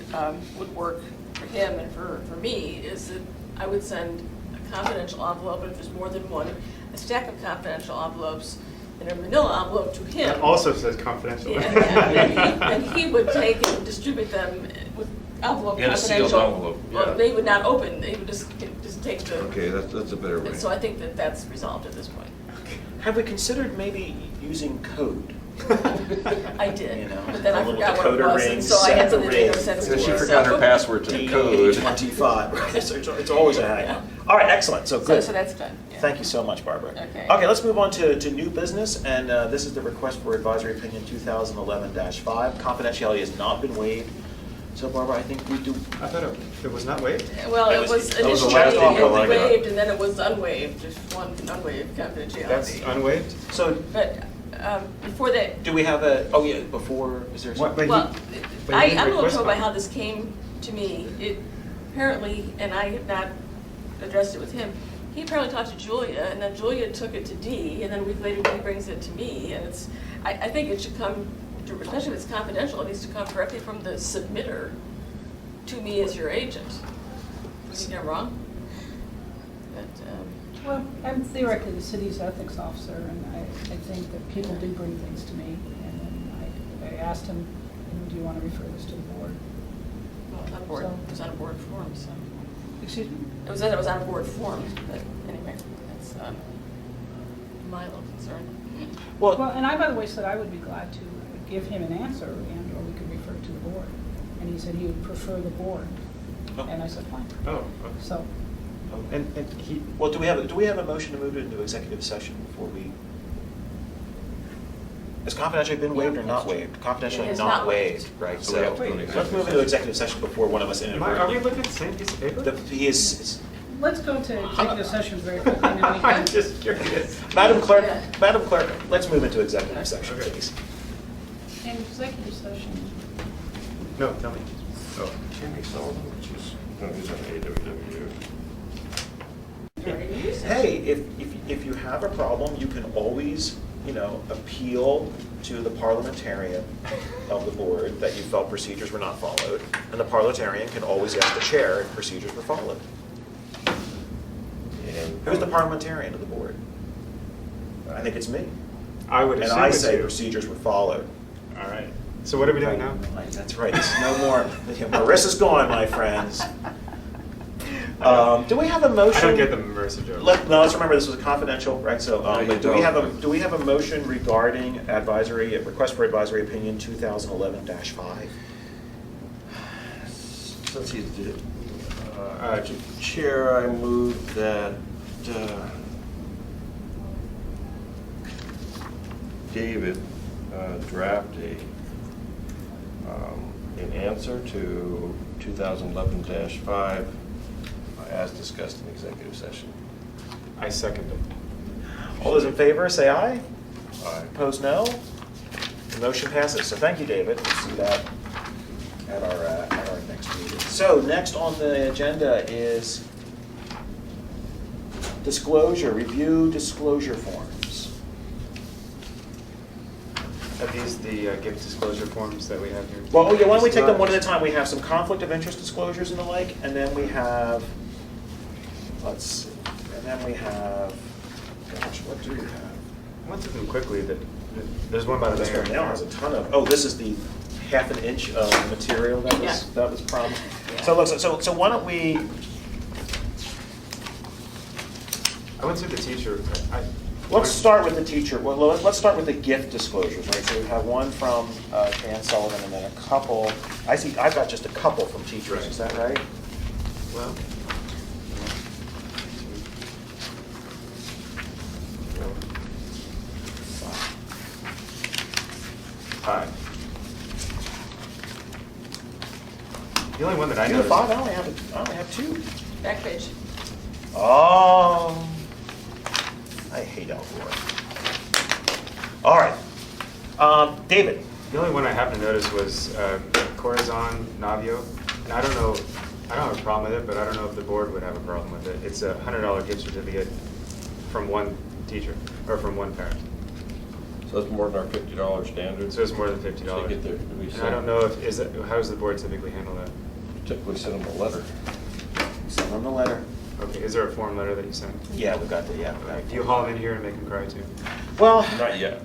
would work for him and for me is that I would send a confidential envelope, and if there's more than one, a stack of confidential envelopes in a manila envelope to him.
It also says confidential.
Yeah, and he would take and distribute them with envelope
In a
confidential.
sealed envelope,
Well,
yeah.
they would not open, they would just take the.
Okay, that's a better way.
And so I think that that's resolved at this point.
Have we considered maybe using code?
I did,
You know,
but then I
a little
forgot what it
decoder
was,
ring,
and so I had
set
to
the
take
ring.
a sense
So
to
she
it.
forgot her password to the code.
DA25, right? So it's always a hang. All right, excellent, so good.
So that's done. Yeah.
Thank you so much, Barbara.
Okay.
Okay, let's move on to new business, and this is the request for advisory opinion 2011-5. Confidentiality has not been waived. So Barbara, I think we do,
I thought it was not waived.
Well,
That
it
was-
was
that was the
initially
last one, I got.
waived, and then it was unwaived, just one unwaived confidentiality.
That's unwaived?
so,
But before that,
Do we have a, oh yeah, before, is there
What,
something?
but
well,
but he didn't
I'm a little
request
troubled by
one.
how this came to me. It apparently, and I have not addressed it with him, he apparently talked to Julia, and then Julia took it to Dee, and then a week later Dee brings it to me, and it's, I think it should come, especially if it's confidential, it needs to come directly from the submitter to me as your agent. Do you think I'm wrong? But,
Well, I'm theoretically the city's ethics officer, and I think that people do bring things to me. And then I asked him, do you want to refer this to the board?
well, it's on board, it was on a board form, so.
Excuse me?
It was on a board form, but anyway, that's my little concern.
Well, and I, by the way, said I would be glad to give him an answer, and or we could refer it to the board. And he said he would prefer the board.
Oh.
And I said, fine.
Oh, okay.
So,
And he,
Well, do we have a motion to move it into executive session before we? Has confidentiality been waived or
Yeah,
not
that's true.
waived? Confidentiality
It's
not
not
waived,
waived.
right,
So we have to
so
go into
let's move into executive session before one of us
are we
inadvertently.
looking at the same piece of paper?
He is,
let's go to executive session very quickly. and then we
I'm
can-
just curious.
Madam Clerk,
Yeah.
Madam Clerk, let's move into executive session, please.
In executive session,
No, tell me.
Oh, Jimmy Sullivan, which is, no, he's on AWW.
Hey, if you have a problem, you can always, appeal to the parliamentarian of the board that you felt procedures were not followed, and the parliamentarian can always ask the chair if procedures were followed.
And
Who's the parliamentarian of the board? I think it's me.
I would
And
assume
I
it's
say
you.
procedures were followed.
All right. So what are we doing now?
That's right, it's no more, Marissa's gone, my friends. Do we have a
I
motion?
don't get the Marissa joke.
Let's remember, this was confidential, right? So,
No, you
but do we have
don't.
do we have a motion regarding advisory, request for advisory opinion 2011-5?
Since he's the chair, I move that David draft an answer to 2011-5 as discussed in executive session.
I second it.
All those in favor, say aye.
Aye.
Opposed, no. The motion passes. So thank you, David. We'll see that at our next meeting. So next on the agenda is disclosure, review disclosure forms.
Are these the gift disclosure forms that we have here?
Well, yeah, why don't we take them one at a time? We have some conflict of interest disclosures and the like, and then we have, let's see, and then we have, gosh, what do we have?
I went through them quickly. There's one by the
This
mayor.
one now has a ton of, oh, this is the half an inch of material that
Yeah.
was promised.
Yeah.
So look, so why don't we,
I went through the teacher.
let's start with the teacher, well, let's start with the gift disclosures, right? So we have one from Dan Sullivan and then a couple, I've got just a couple from teachers, is that right?
Well. Five. The only one that I
You
noticed.
have five, I only have two.
Back page.
Oh, I hate Al Gore. All right. David,
The only one I happened to notice was Corazon Navio, and I don't know, I don't have a problem with it, but I don't know if the board would have a problem with it. It's a $100 gift certificate from one teacher, or from one parent.
So that's more than our $50 standard.
So it's more than $50.
So you get there, we
And I don't know if, how does the board typically handle that?
typically send them a letter.
send them the letter.
Okay, is there a form letter that you send?
Yeah, we got the, yeah.
Do you haul them in here and make them cry too?
Well,
Not yet.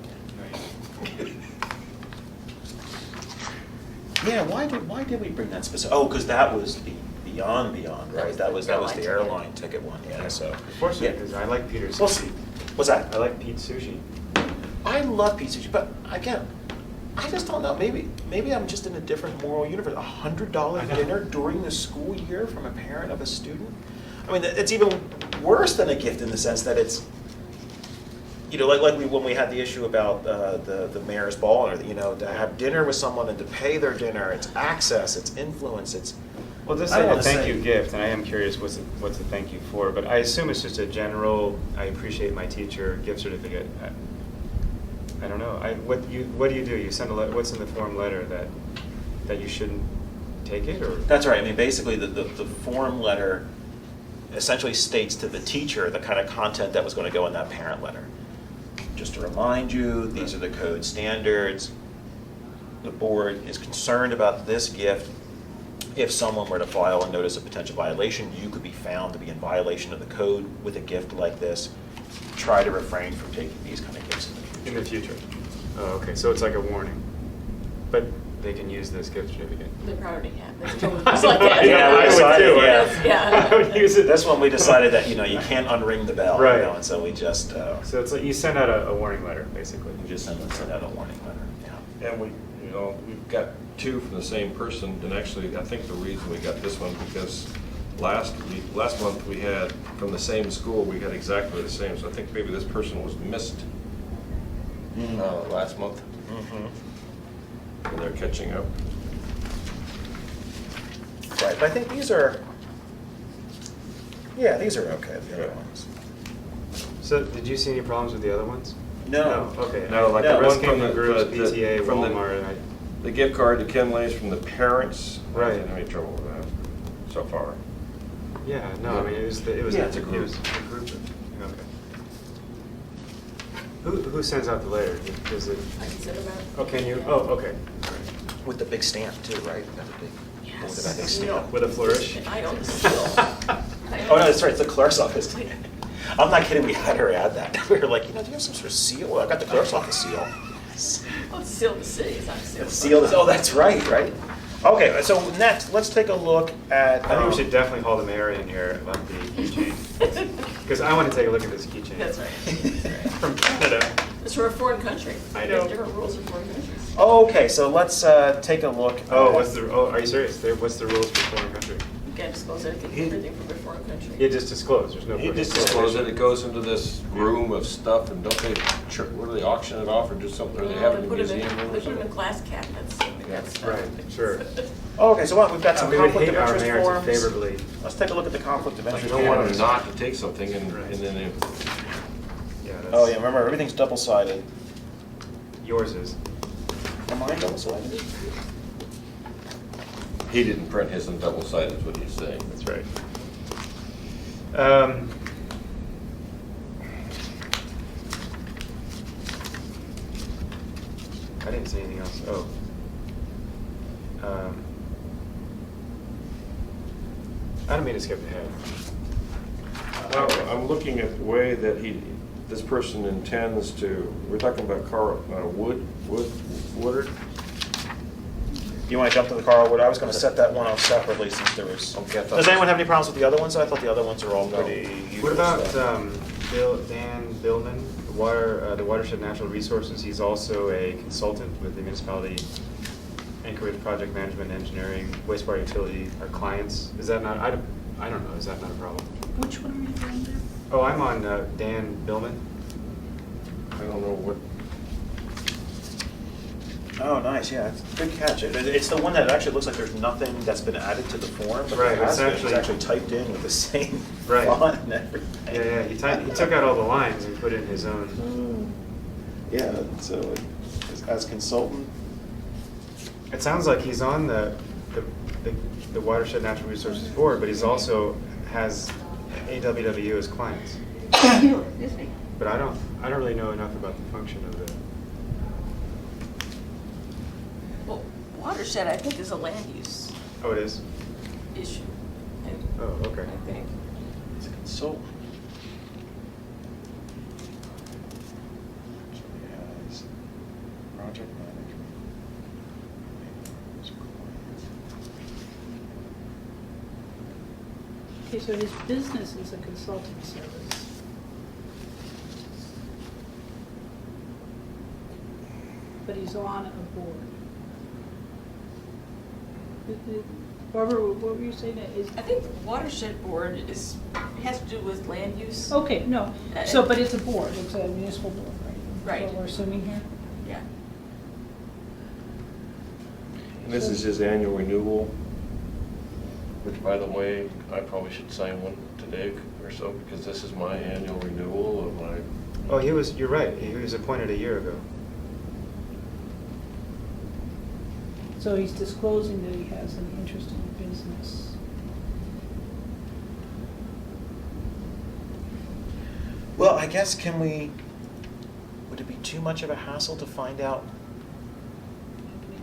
yeah, why did we bring that specific, oh, because that was the Beyond, right? That was the
Airline
airline ticket one, yeah, so.
Unfortunately,
Yeah.
because I like Peter's
Well,
sushi.
what's that?
I like Pete's sushi.
I love pizza, but again, I just don't know, maybe I'm just in a different moral universe. $100 dinner during the school year from a parent of a student? I mean, it's even worse than a gift in the sense that it's, when we had the issue about the mayor's ball, or, to have dinner with someone and to pay their dinner, it's access, it's influence, it's.
Well, this
I
is a
wanna
thank
say-
you gift, and I am curious what's the thank you for, but I assume it's just a general, I appreciate my teacher gift certificate. I don't know. What do you do? You send a letter, what's in the form letter that you shouldn't take it, or?
That's right. I mean, basically, the form letter essentially states to the teacher the kind of content that was going to go in that parent letter. Just to remind you, these are the code standards. The board is concerned about this gift. If someone were to file a notice of potential violation, you could be found to be in violation of the code with a gift like this. Try to refrain from taking these kind of gifts in the future.
In the future? Oh, okay, so it's like a warning. But they can use this gift certificate.
They probably have. It's totally just like that.
Yeah, I would
It's-
too,
it's-
yeah.
I would use it.
This one, we decided that, you can't unring the bell.
Right.
And so we just,
So it's like you send out a warning letter, basically.
we just send out a warning letter, yeah.
And we've got two from the same person, and actually, I think the reason we got this one, because last month we had, from the same school, we got exactly the same, so I think maybe this person was missed last month, and they're catching up.
Right, but I think these are okay, the other
Yeah.
ones.
So did you see any problems with the other ones?
No.
Okay.
No, like
the
the rest
one
came
from
from groups,
the-
PTA,
from the-
Walmart.
The gift card to Ken Lace from the parents.
Right.
I didn't have any trouble with that so far.
Yeah, no, I mean, it was
Yeah, it's a group.
It was a group of, okay. Who sends out the letter? Does it,
I can send them out.
oh, can you? Oh, okay.
With the big stamp too, right? Got the big,
Yes.
with that big
You know,
stamp.
With a flourish?
I own the seal.
Oh, no, that's right, it's the clerk's office. I'm not kidding, we had her add that. We were like, do you have some sort of seal? Well, I got the clerk's office seal.
Well, it's seal of the city, it's not seal.
It's sealed, oh, that's right, right? Okay, so next, let's take a look at.
I think we should definitely call the mayor in here about the keychain. Because I want to take a look at this keychain.
That's right. That's right.
From Canada.
It's from a foreign country.
I
There's
know.
different rules in foreign countries.
Okay, so let's take a look.
Oh,
at-
are you serious? What's the rules for foreign country?
You can't disclose everything from a foreign country.
You just disclose, there's no.
He just
further
disclosed it, it goes into this room of stuff, and don't they, what do they auction it off, or do something, or they have it in a
Put 'em in-
museum room or
They put them in
something?
glass cabinets. I think that's.
Right, sure.
Okay, so what, we've got some
We would
conflict
hate
of
our
interest
mayor to
forms.
favorably.
Let's take a look at the conflict of
You
interest
don't want them
forms.
not to take something, and then they.
Yeah, that's.
Oh, yeah, remember, everything's double-sided.
Yours is.
Am mine double-sided?
He didn't print his in double-sided, is what he's saying.
That's right. I didn't see anything else. Oh. I don't mean to skip ahead.
Well, I'm looking at the way that this person intends to, we're talking about Woodard?
You want to jump to the Carl Wood? I was going to set that one up separately since there was.
Okay, I thought-
Does anyone have any problems with the other ones? I thought the other ones are all
No.
pretty usual
What about
stuff.
Dan Billman, the Watershed Natural Resources? He's also a consultant with the municipality, Anchorage Project Management Engineering, wastewater utility, our clients. Is that not, I don't know, is that not a problem?
Which one are you on there?
Oh, I'm on Dan Billman.
I don't know what,
Oh, nice, yeah, it's a good catch. It's the one that actually looks like there's nothing that's been added to the form, but
Right,
there has
it's
been. It's actually typed in with the same
Right.
font and everything.
Yeah, he took out all the lines and put in his own.
Yeah, so as consultant.
It sounds like he's on the Watershed Natural Resources Board, but he's also has AWW as clients. But I don't really know enough about the function of the.
Well, watershed, I think, is a land use
Oh, it is?
issue.
Oh, okay.
I think.
As a consultant. Has project management.
Okay, so his business is a consulting service. But he's on a board. Barbara, what were you saying?
I think the watershed board has to do with land use.
Okay, no, so, but it's a board, it's a municipal board, right?
Right.
That's what we're assuming here?
Yeah.
and this is his annual renewal, which, by the way, I probably should sign one today or so, because this is my annual renewal of my,
Oh, you're right. He was appointed a year ago.
So he's disclosing that he has an interest in the business.
Well, I guess would it be too much of a hassle to find out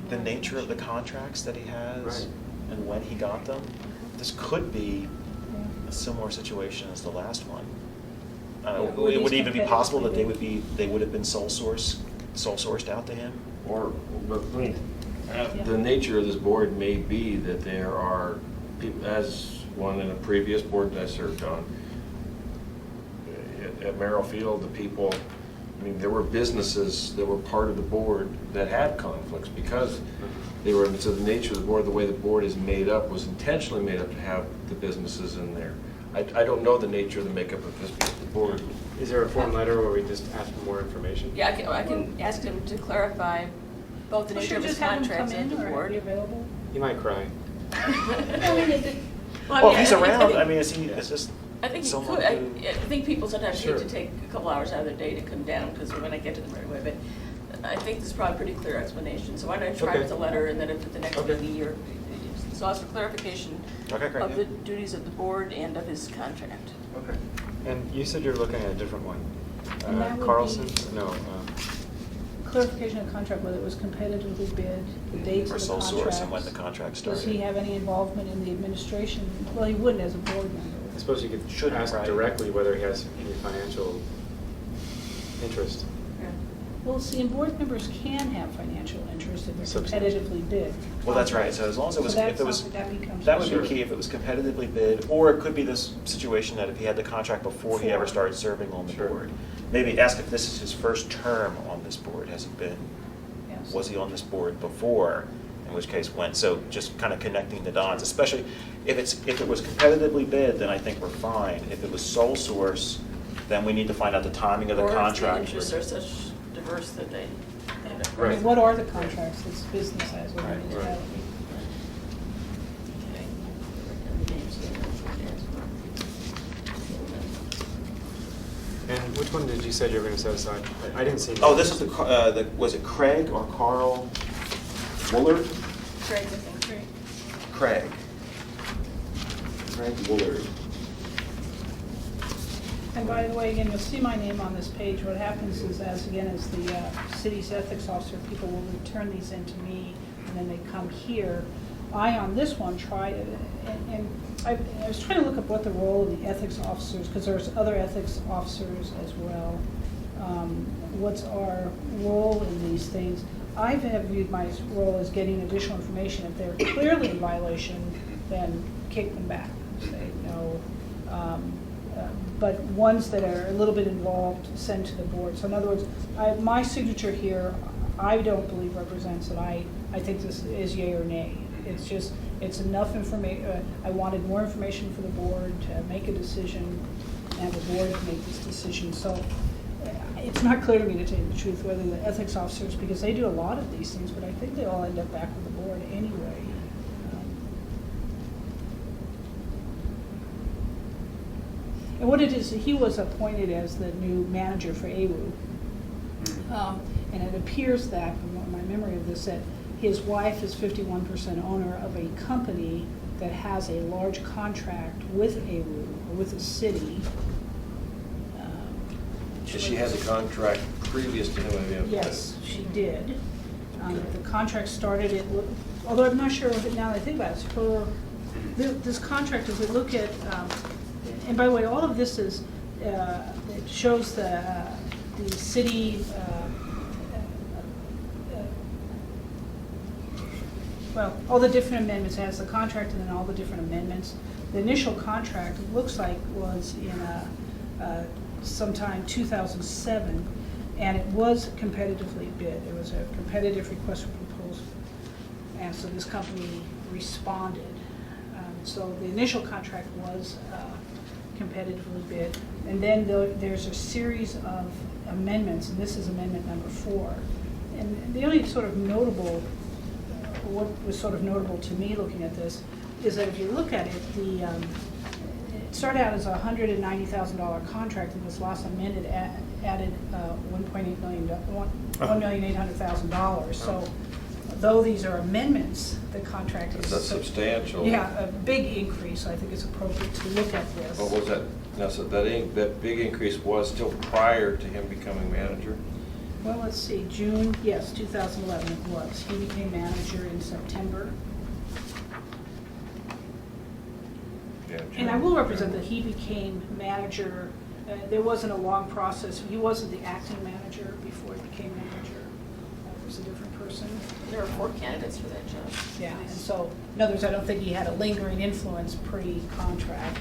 the nature of the contracts that he has
Right.
and when he got them? This could be
Yeah.
a similar situation as the last one.
Yeah, were
It would
these
even be possible that
competitively
they would have been sole sourced out to him.
Or, but, I mean,
Yeah.
the nature of this board may be that there are people, as one in a previous board that I served on, at Merrill Field, the people, I mean, there were businesses that were part of the board that had conflicts because they were, so the nature of the board, the way the board is made up, was intentionally made up to have the businesses in there. I don't know the nature of the makeup of this board.
Is there a form letter where we just ask for more information?
Yeah, I can ask him to clarify both the
Well,
nature
should
of his
just have him
contracts
come
and
in
the
or
board.
be available?
He might cry.
Well, if he's around, I mean, is this
I think he
someone
could. I
who-
think people sometimes
Sure.
need to take a couple hours out of their day to come down, because we're gonna get to them right away, but I think this is probably a pretty clear explanation, so why don't I try
Okay.
with a letter, and then if at the next
Okay.
meeting, you're, so ask for clarification
Okay, great,
of
yeah.
the duties of the board and of his contract.
Okay. And you said you're looking at a different one.
And that would be-
Carlson? No.
Clarification of contract, whether it was competitively bid, the dates
for
of the
sole
contracts.
source and when the contract started?
Does he have any involvement in the administration? Well, he wouldn't as a board member.
I suppose you could
Shouldn't,
ask
right.
directly whether he has any financial interest.
Well, see, and board members can have financial interest if they're
Substantial.
competitively bid.
Well, that's right, so as long as it was,
So
if it was,
that becomes.
that would
Sure.
be key, if it was competitively bid, or it could be this situation that if he had the contract before he ever
Before.
started serving on the
Sure.
board. Maybe ask if this is his first term on this board, has it been,
Yes.
was he on this board before? In which case when, so just kind of connecting the dots, especially if it was competitively bid, then I think we're fine. If it was sole source, then we need to find out the timing of the
Or if the
contract.
interests are such diverse that they end up.
I mean, what are the contracts this business has with the
Right, right.
municipality?
Okay. Write down the names again.
And which one did you say you were going to set aside? I didn't see.
Oh, this is was it Craig or Carl Woolard?
Craig, I think.
Craig. Craig Woolard.
And by the way, again, you'll see my name on this page. What happens is, as the city's ethics officer, people will return these in to me, and then they come here. I, on this one, and I was trying to look up what the role of the ethics officers, because there's other ethics officers as well. What's our role in these things? I have viewed my role as getting additional information. If they're clearly in violation, then kick them back, say no. But ones that are a little bit involved, send to the board. So in other words, my signature here, I don't believe represents that I think this is yea or nay. It's just, it's enough information. I wanted more information for the board to make a decision, and the board to make this decision. So it's not clear to me, to tell you the truth, whether the ethics officers, because they do a lot of these things, but I think they all end up back with the board anyway. And what it is, he was appointed as the new manager for AWU. And it appears that, from my memory of this, that his wife is 51% owner of a company that has a large contract with AWU, or with the city.
So she had the contract previous to him, I mean.
Yes, she did. The contract started, although I'm not sure of it now that I think about it, it's for, this contract, as we look at, and by the way, all of this is, it shows the city, well, all the different amendments, it has the contract and then all the different amendments. The initial contract, it looks like, was in sometime 2007, and it was competitively bid. It was a competitive request for proposal. And so this company responded. So the initial contract was competitively bid. And then there's a series of amendments, and this is amendment number 4. And the only sort of notable, what was sort of notable to me looking at this, is that if you look at it, it started out as a $190,000 contract, and this last amended added $1.8 million, $1,800,000. So though these are amendments, the contract is.
That's substantial.
Yeah, a big increase, I think it's appropriate to look at this.
What was that? Now, so that big increase was still prior to him becoming manager?
Well, let's see, June, yes, 2011 it was. He became manager in September.
Yeah,
And I will represent that he became manager, there wasn't a long process. He wasn't the acting manager before he became manager. It was a different person.
There were 4 candidates for that job.
Yeah, and so, in other words, I don't think he had a lingering influence pre-contract.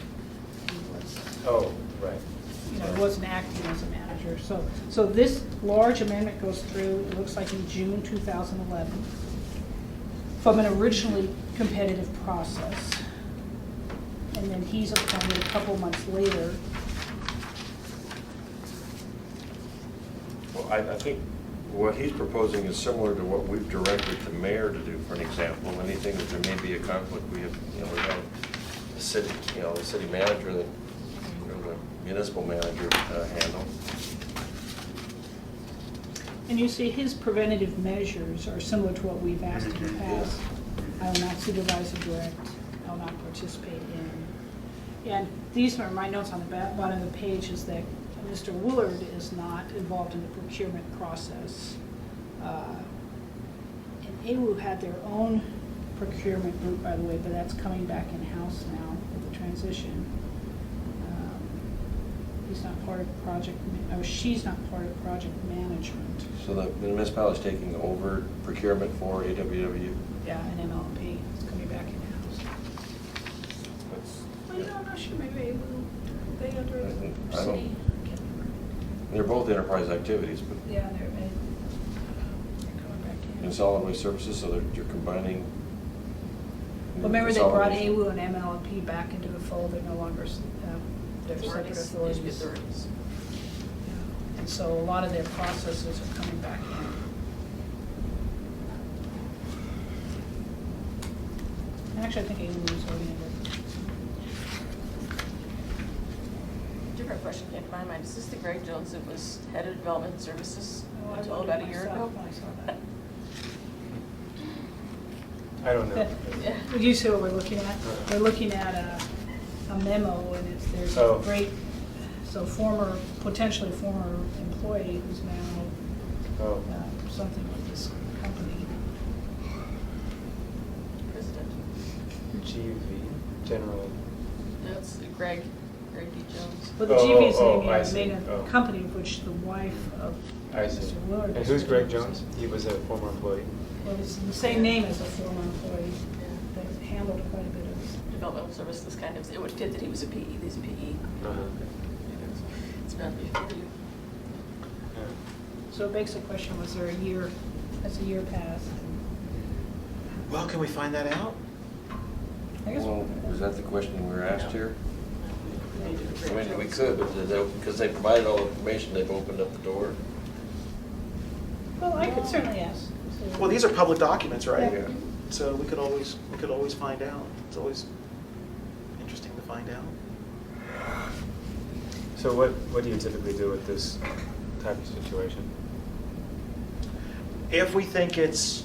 He was,
Oh, right.
you know, he wasn't acting as a manager. So this large amendment goes through, it looks like in June 2011, from an originally competitive process. And then he's appointed a couple months later.
Well, I think what he's proposing is similar to what we've directed the mayor to do, for an example. Anything that there may be a conflict, we have the city, the city manager that, or the municipal manager handle.
And you see, his preventative measures are similar to what we've asked in the past. I will not supervise or direct, I will not participate in. And these are my notes on the bottom of the page, is that Mr. Willard is not involved in the procurement process. And AWU had their own procurement group, by the way, but that's coming back in-house now with the transition. He's not part of project, or she's not part of project management.
So the municipality is taking over procurement for AWW?
Yeah, and MLP, it's coming back in-house. Well, I'm not sure, maybe they under
I
city.
don't-
I can't remember.
They're both enterprise activities, but
Yeah, they're coming back in.
in solid waste services, so you're combining.
Well, remember they brought
consolidation.
AWU and MLP back into the fold, they're no longer, they're separate
Authorities,
authorities.
used to be authorities.
And so a lot of their processes are coming back in. Actually, I think AWU is oriented.
Different question came to my mind. Is this the Greg Jones that was head of development services
Oh, I
until
wondered
about a year
myself
ago?
when I saw that.
I don't know.
Yeah.
Did you see what we're looking at? We're looking at a memo, and there's a
Oh.
great, so potentially former employee who's now
Oh,
something with this company.
President.
GV, General.
That's Greg D. Jones.
But the
Oh,
GV is
oh,
the
I
name
see.
of
Oh.
the company of which the wife of
I see.
Mr. Willard.
And
is
who's Greg
representing.
Jones? He was a former employee.
Well, it's the same name as a former employee
Yeah.
that handled quite a bit of.
Developmental services kind of, it would fit that he was a PE, he's a PE.
Uh-huh.
It's not before you.
Yeah.
So it begs the question, was there a year, has a year passed?
Well, can we find that out?
I guess.
Well, was that the question we were asked here?
They did a
I
great
mean, we
job.
could, but because they provided all the information, they've opened up the door.
Well, I could certainly ask. So-
Well, these are public documents, right?
Yeah.
So we could always find out. It's always interesting to find out.
So what do you typically do with this type of situation?
If we think it's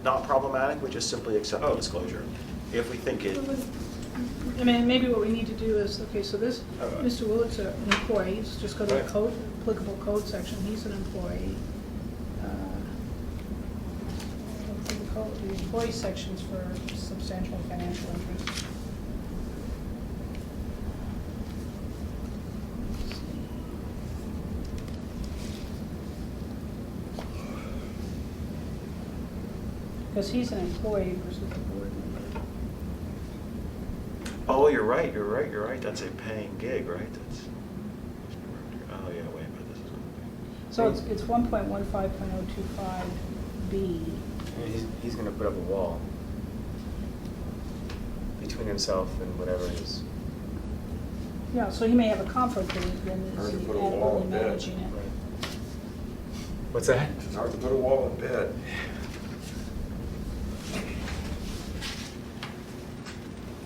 not problematic, we just simply accept the disclosure. If we think it,
I mean, maybe what we need to do is, okay, so this,
Oh.
Mr. Willard's an employee, let's just go to the
Right.
code, applicable code section, he's an employee. Look for the code, the employee sections for substantial financial interest. Because he's an employee versus a board member.
oh, you're right. That's a paying gig, right? That's, oh, yeah, wait, but this is not
So it's 1.15.025B.
He's going to put up a wall between himself and whatever it is.
Yeah, so he may have a conflict, then
Hard
is
to
he
put a wall
adequately
in bed.
managing it?
What's that?
It's hard to put a wall in bed.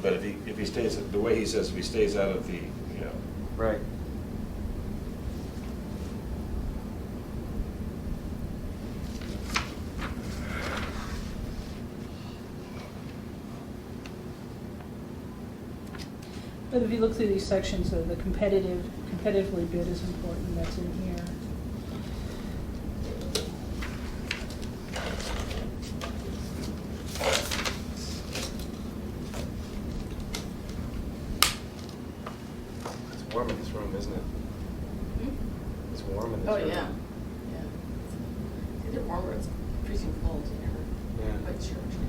But if he stays, the way he says, if he stays out of the,
Right.
But if you look through these sections, the competitively bid is important, that's in here.
It's warm in this room, isn't it?
Hmm?
It's warm in this
Oh,
room.
yeah, yeah. It's either warm or it's freezing cold, you're
Yeah.
never quite sure which one.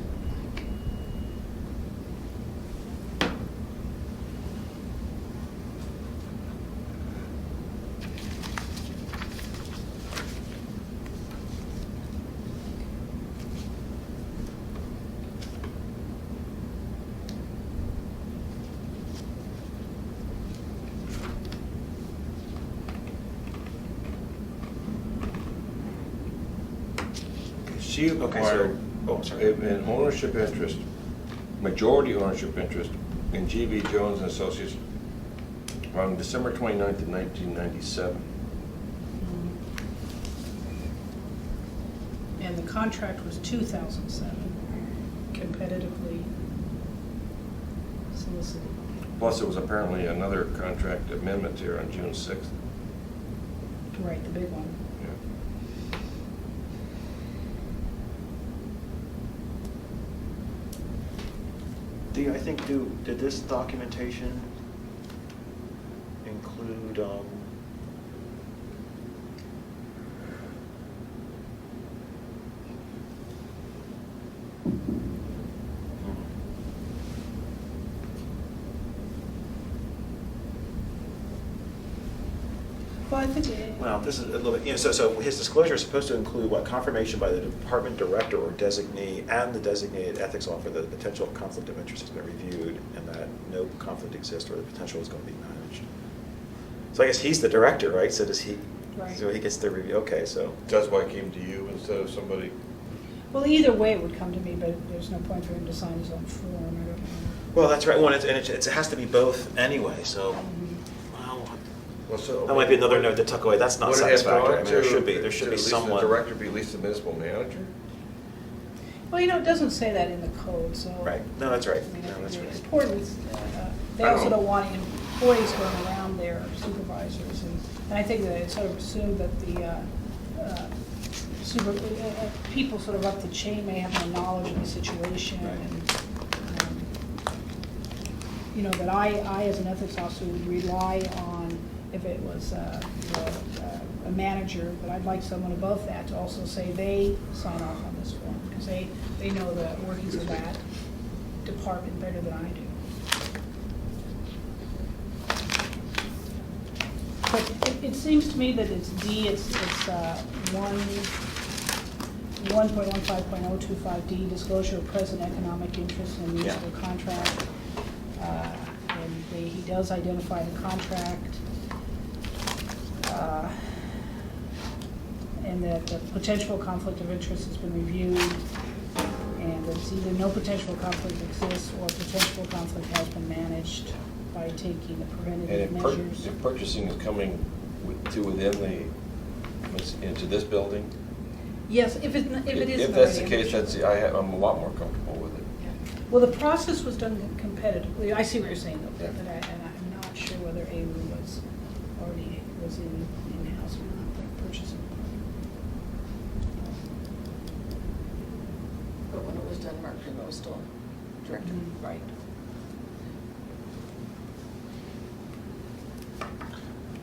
She
Okay,
acquired
so, oh, sorry.
an ownership interest, majority ownership interest in G.V. Jones and Associates on December 29th of 1997.
And the contract was 2007, competitively solicited.
Plus, there was apparently another contract amendment here on June 6th.
Right, the big one.
Yeah.
Did this documentation include,
Well, I think it,
well, this is a little bit, so his disclosure is supposed to include what, confirmation by the department director or designee and the designated ethics officer that the potential conflict of interest has been reviewed and that no conflict exists or the potential is going to be managed. So I guess he's the director, right? So does he,
Right.
so he gets the review, okay, so.
That's why it came to you instead of somebody.
well, either way it would come to me, but there's no point for him to sign his own form, I don't know.
Well, that's right, it has to be both anyway, so, well,
Well, so
that might be another note to tuck away, that's not
would it have
satisfactory. I
gone
mean, there
to-
should be
to at least
someone.
the director be at least the municipal manager?
Well, it doesn't say that in the code, so.
Right, no, that's right,
I mean,
no, that's
it's
right.
important, they
I
also
don't-
don't want employees going around their supervisors, and I think that it's sort of assumed that the people sort of up the chain may have more knowledge of the situation,
Right.
and, that I, as an ethics officer, would rely on, if it was a manager, but I'd like someone above that to also say they sign off on this form, because they know the workings of that department better than I do. But it seems to me that it's D, it's 1.15.025D, disclosure of present economic interest in a municipal contract. And he does identify the contract. And that the potential conflict of interest has been reviewed, and it's either no potential conflict exists or potential conflict has been managed by taking the preventative
And
measures.
if purchasing is coming into this building?
Yes, if it isn't
If that's the
already,
case, I'm a lot more comfortable with it.
Well, the process was done competitively. I see what you're saying, though,
Yeah.
and I'm not sure whether AWU was in-house or not, the purchasing.
But when it was done, Mark Primo was still director.
Right.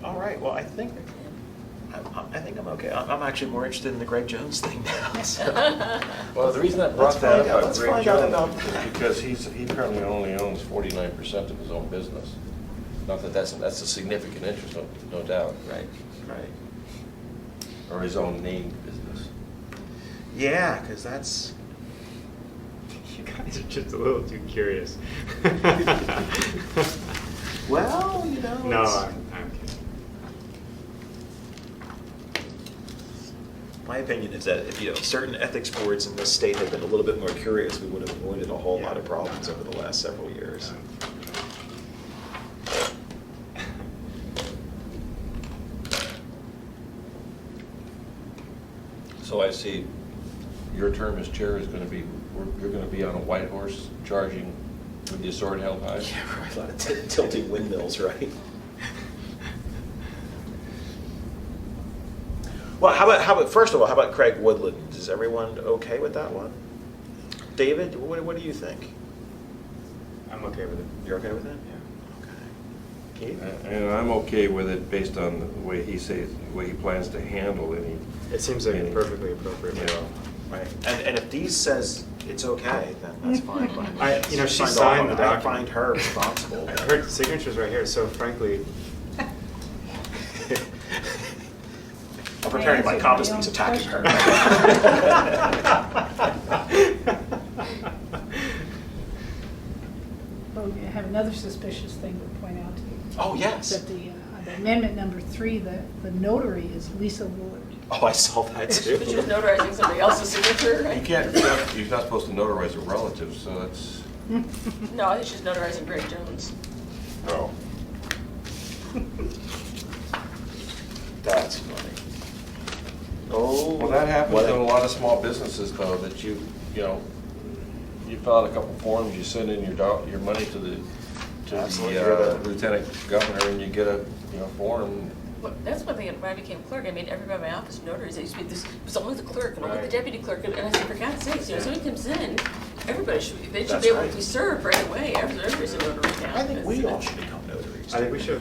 All right, well, I think I'm okay. I'm actually more interested in the Greg Jones thing now, so.
Well, the reason I
Let's
brought that
find out-
up
let's
about Greg
find out
Jones
about-
is because he apparently only owns 49% of his own business. Not that that's a significant interest, no doubt.
Right, right.
Or his own named business.
Yeah, because that's,
You guys are just a little too curious.
well,
No,
it's-
I'm kidding.
my opinion is that if, certain ethics boards in this state had been a little bit more curious, we would have avoided a whole lot of problems over the last several years.
So I see your term as chair is going to be, you're going to be on a white horse charging With your sword held high?
Yeah, right, a lot of tilting windmills, right? Well, how about, first of all, how about Craig Woodland? Is everyone okay with that one? David, what do you think?
I'm okay with it.
You're okay with it?
Yeah.
Okay. Keith?
And I'm okay with it based on the way he says, the way he plans to handle any.
It seems like a
any-
perfectly appropriate.
Yeah.
Right, and if Dee says it's okay, then that's fine. But
She
off
signed
on
the
it. I
document.
find her responsible.
Her signature's right here, so frankly,
I'm preparing my
answered
compass
my
piece
own
attacking her.
Well, I have another suspicious thing to point out to you.
Oh, yes.
That the amendment number 3, the notary is Lisa Woolard.
Oh, I saw that too.
But she was notarizing somebody else's signature,
You
right?
can't, you're not supposed to notarize a relative, so that's,
No, I think she's notarizing Greg Jones.
oh.
That's funny. Oh.
Well, that happens
what
in a lot of small businesses, though, that you know, you fill out a couple forms, you send in your money to the
Absolutely, you're the-
lieutenant governor, and you get a, form.
Well, that's one thing, when I became clerk, I made everybody in my office notaries. I used to be this, it was only the clerk and only the
Right.
deputy clerk, and I said, for God's sakes, if somebody comes in, everybody should, they should
That's
be able
right.
to be served right away after everybody's a notary now.
I think we all should become notaries.
I think we should.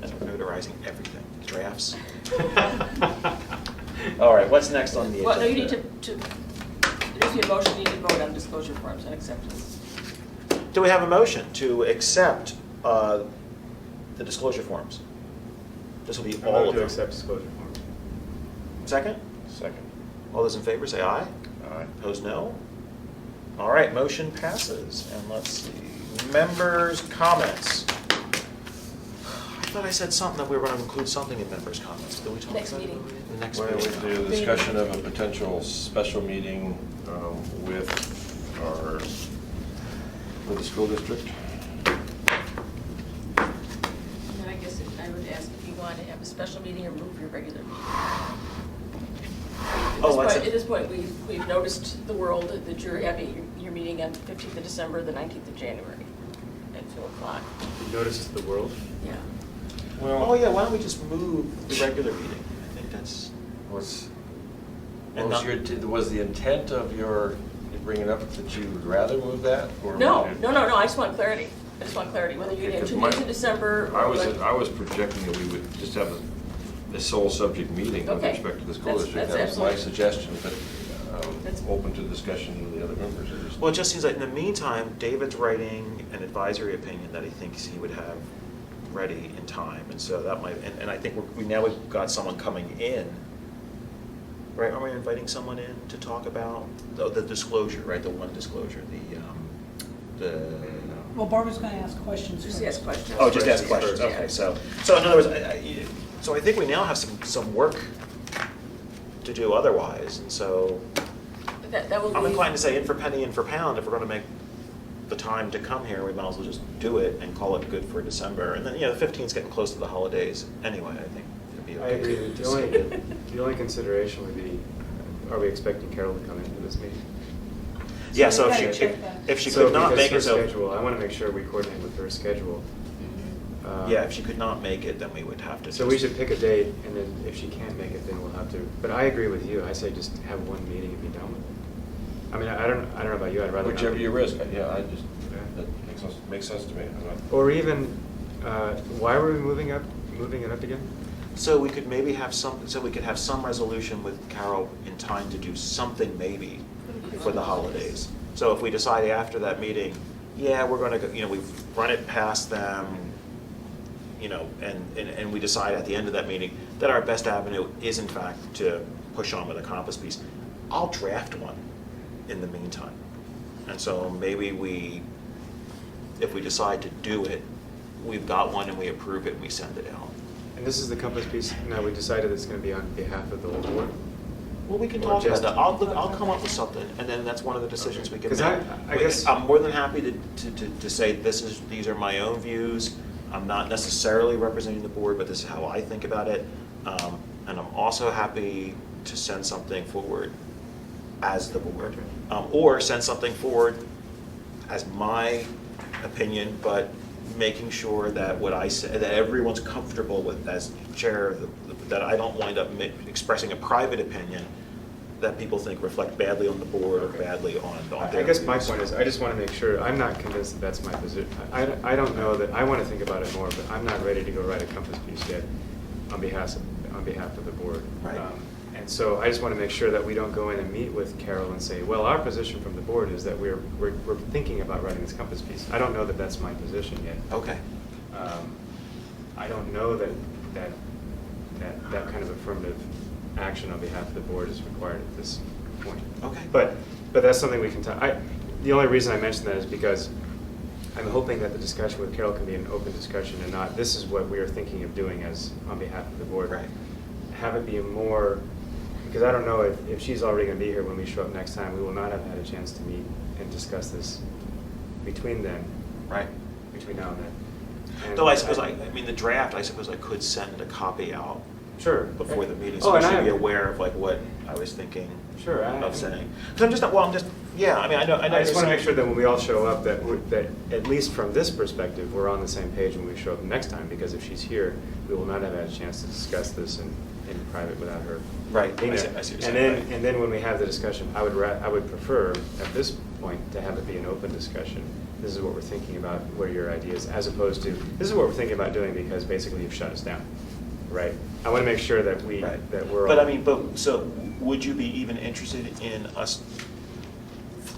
Start notarizing everything, drafts. All right, what's next on the agenda?
Well, no, you need to, there needs to be a motion, you need to vote on disclosure forms and acceptance.
Do we have a motion to accept the disclosure forms? This will be
I'm
all
going
of
to
them.
accept disclosure forms.
Second?
Second.
All those in favor say aye.
Aye.
Opposed, no. All right, motion passes. And let's see, members' comments. I thought I said something that we were going to include something in members' comments. Did we talk
Next
about it?
meeting.
The next
Why don't
meeting.
we do a discussion of a potential special meeting with the school district?
And then I guess I would ask if you want to have a special meeting or move your regular meeting.
Oh, that's
At
it.
this point, we've noticed the world that you're having your meeting on the 15th of December, the 19th of January at 2 o'clock.
Notice to the world.
Yeah.
Oh, yeah, why don't we just move the regular meeting? I think that's,
Was
And not-
was the intent of you bringing it up that you would rather move that? Or
No,
would you-
no, I just want clarity. I just want clarity, whether you're going to have
Because
2
my-
meetings in December
I
or
was,
like.
I was projecting that we would just have a sole subject meeting with
Okay.
respect to the school
That's-
district.
that's
That was my
absolutely-
suggestion, but
That's-
open to discussion with the other members. I just-
well, it just seems like in the meantime, David's writing an advisory opinion that he thinks he would have ready in time. And so that might, and I think we've got someone coming in, right? Are we inviting someone in to talk about the disclosure, right? The one disclosure, the.
Well, Barbara's going to ask questions.
Just
first.
ask questions.
Oh, just ask
First,
questions,
yeah.
okay, so in other words, so I think we now have some work to do otherwise, and so
That will be.
I'm inclined to say in for penny, in for pound, if we're gonna make the time to come here, we might as well just do it and call it good for December, and then, the 15th's getting close to the holidays anyway, I think it'd be
I
okay.
agree.
to
The only,
see it.
the only consideration would be, are we expecting Carol to come into this meeting?
Yeah, so
we
if
gotta
she,
check that.
if she
So
could not
because
make
her
it, so.
schedule, I want to make sure we coordinate with her schedule.
Yeah, if she could not make it, then we would have to.
So we
just-
should pick a date, and then if she can't make it, then we'll have to, but I agree with you, I say just have one meeting and be done with it. I mean, I don't know about you, I'd rather not.
Whichever you risk, yeah, I just,
Yeah.
that makes sense to me. I'm not-
Or even, why were we moving it up again?
So we could maybe have we could have some resolution with Carol in time to do something maybe for the holidays. So if we decide after that meeting, yeah, we're gonna go, we've run it past them, and we decide at the end of that meeting that our best avenue is in fact to push on with a compass piece, I'll draft one in the meantime. And so maybe if we decide to do it, we've got one and we approve it and we send it out.
And this is the compass piece, now we decided it's going to be on behalf of the whole board?
Well, we can
Or
talk about
just-
that. I'll come up with something, and then that's one of the decisions we can
'Cause
make.
I guess-
I'm more than happy to say these are my own views. I'm not necessarily representing the board, but this is how I think about it. And I'm also happy to send something forward as the board, or send something forward as my opinion, but making sure that what I say, that everyone's comfortable with as chair, that I don't wind up expressing a private opinion that people think reflect badly on the board or badly on their
I guess my
views.
point is, I just want to make sure, I'm not convinced that that's my position. I don't know that, I want to think about it more, but I'm not ready to go write a compass piece yet on behalf of the board.
Right.
And so I just want to make sure that we don't go in and meet with Carol and say, well, our position from the board is that we're thinking about writing this compass piece. I don't know that that's my position yet.
Okay.
I don't know that kind of affirmative action on behalf of the board is required at this point.
Okay.
But that's something we can talk, the only reason I mention that is because I'm hoping that the discussion with Carol can be an open discussion and not, this is what we are thinking of doing as, on behalf of the board.
Right.
Have it be a more, because I don't know if she's already going to be here when we show up next time, we will not have had a chance to meet and discuss this between then.
Right.
Between now and then. And
Though I suppose, I mean, the draft, I suppose I could send a copy out
Sure.
before the meeting,
Oh,
so I
and
should be
I-
aware of like what I was thinking
Sure,
of saying. Because I'm just not, well, I'm just, yeah, I mean, I know.
I just want to make sure that when we all show up, that at least from this perspective, we're on the same page when we show up next time, because if she's here, we will not have had a chance to discuss this in private without her.
Right,
being
I see
there.
what you're
And
saying,
then,
right.
and then when we have the discussion, I would prefer, at this point, to have it be an open discussion. This is what we're thinking about, what are your ideas, as opposed to, this is what we're thinking about doing because basically you've shut us down, right? I want to make sure that
Right.
that we're all.
But I mean, so would you be even interested in us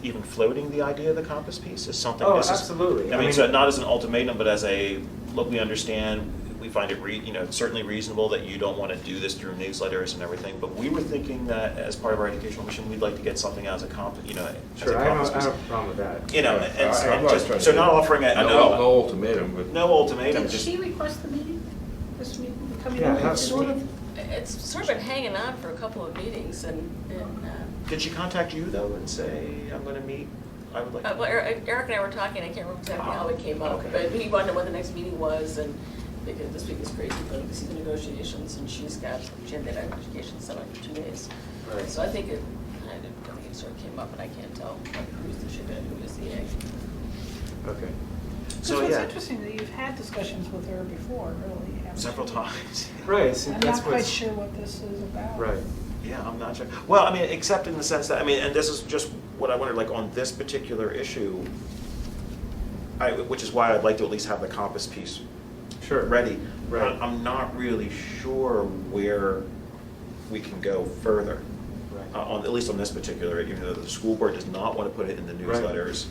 even floating the idea of the compass piece as something?
Oh,
this is-
absolutely.
I
I
mean,
mean-
so not as an ultimatum, but as a, look, we understand, we find it certainly reasonable that you don't want to do this through newsletters and everything, but we were thinking that as part of our educational mission, we'd like to get something as a as
Sure,
a
I
compass
don't
piece.
have a problem with that.
You know,
Yeah,
and
I'm not
just,
trying to
so
do-
not offering a,
No ultimatum, but.
no ultimatum,
Did
just,
she request the meeting? This meeting, coming
Yeah,
over,
how-
it's sort of,
It's sort of been hanging on for a couple of meetings and
did she contact you though and say, I'm going to meet, I would like to?
well, Eric and I were talking, I can't remember exactly how it came up,
Okay.
but he wanted to know when the next meeting was, and because this week is crazy, but this is the negotiations, and she had that education summit for 2 days.
Right.
So I think it sort of came up, and I can't tell who's the chicken and who is the egg.
Okay.
So,
so it's
yeah.
interesting that you've had discussions with her before, really. haven't
Several
you?
times.
Right, see,
I'm
that's
not quite
what's.
sure what this is about.
Right.
Yeah, I'm not sure. Well, I mean, except in the sense that, I mean, and this is just what I wondered, like on this particular issue, which is why I'd like to at least have the compass piece
Sure.
ready.
Right.
I'm not really sure where we can go further.
Right.
At least on this particular, even though the school board does not want to put it in the
Right.
newsletters.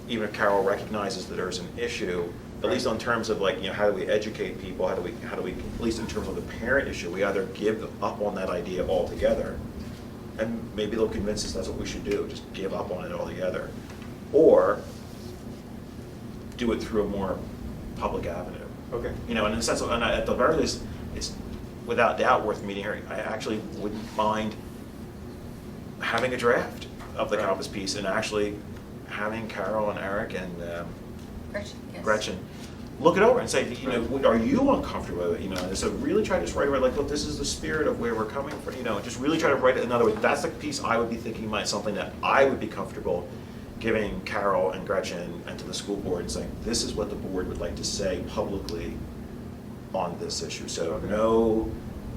Even if Carol recognizes that there's an issue, at least
Right.
on terms of like, how do we educate people, how do we, at least in terms of the parent issue, we either give up on that idea altogether, and maybe they'll convince us that's what we should do, just give up on it altogether, or do it through a more public avenue.
Okay.
And in the sense of, and at the very least, it's without doubt worth meeting her. I actually wouldn't mind having a draft of the
Right.
compass piece and actually having Carol and Eric and
Gretchen, yes.
Gretchen look it over and say,
Right.
are you uncomfortable with it? And so really try to just write away, like, look, this is the spirit of where we're coming from. Just really try to write it. In other words, that's the piece I would be thinking might something that I would be comfortable giving Carol and Gretchen and to the school board and saying, this is what the board would like to say publicly on this issue. So
Okay.
no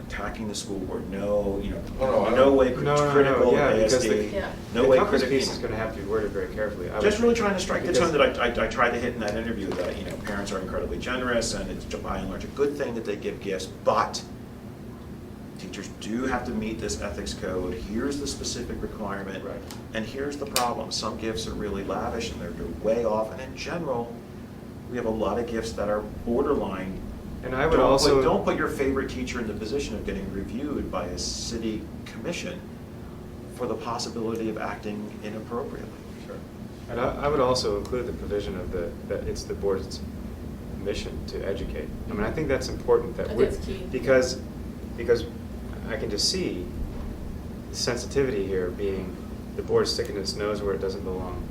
attacking the school board, no,
Oh, no,
no way
No,
critical of
yeah, because
ASD,
Yeah.
no way
the compass
critical.
piece is going to have to be worded very carefully. I
Just
would-
really trying to strike the
because-
tone that I tried to hit in that interview, that, parents are incredibly generous, and it's by and large a good thing that they give gifts, but teachers do have to meet this ethics code. Here's the specific requirement.
Right.
And here's the problem. Some gifts are really lavish, and they're way off, and in general, we have a lot of gifts that are borderline.
And I would also.
Don't put your favorite teacher in the position of getting reviewed by a city commission for the possibility of acting inappropriately.
Sure. And I would also include the provision of that it's the board's mission to educate. I mean, I think that's important that
I
we,
think it's key.
because I can just see the sensitivity here being the board sticking its nose where it doesn't belong.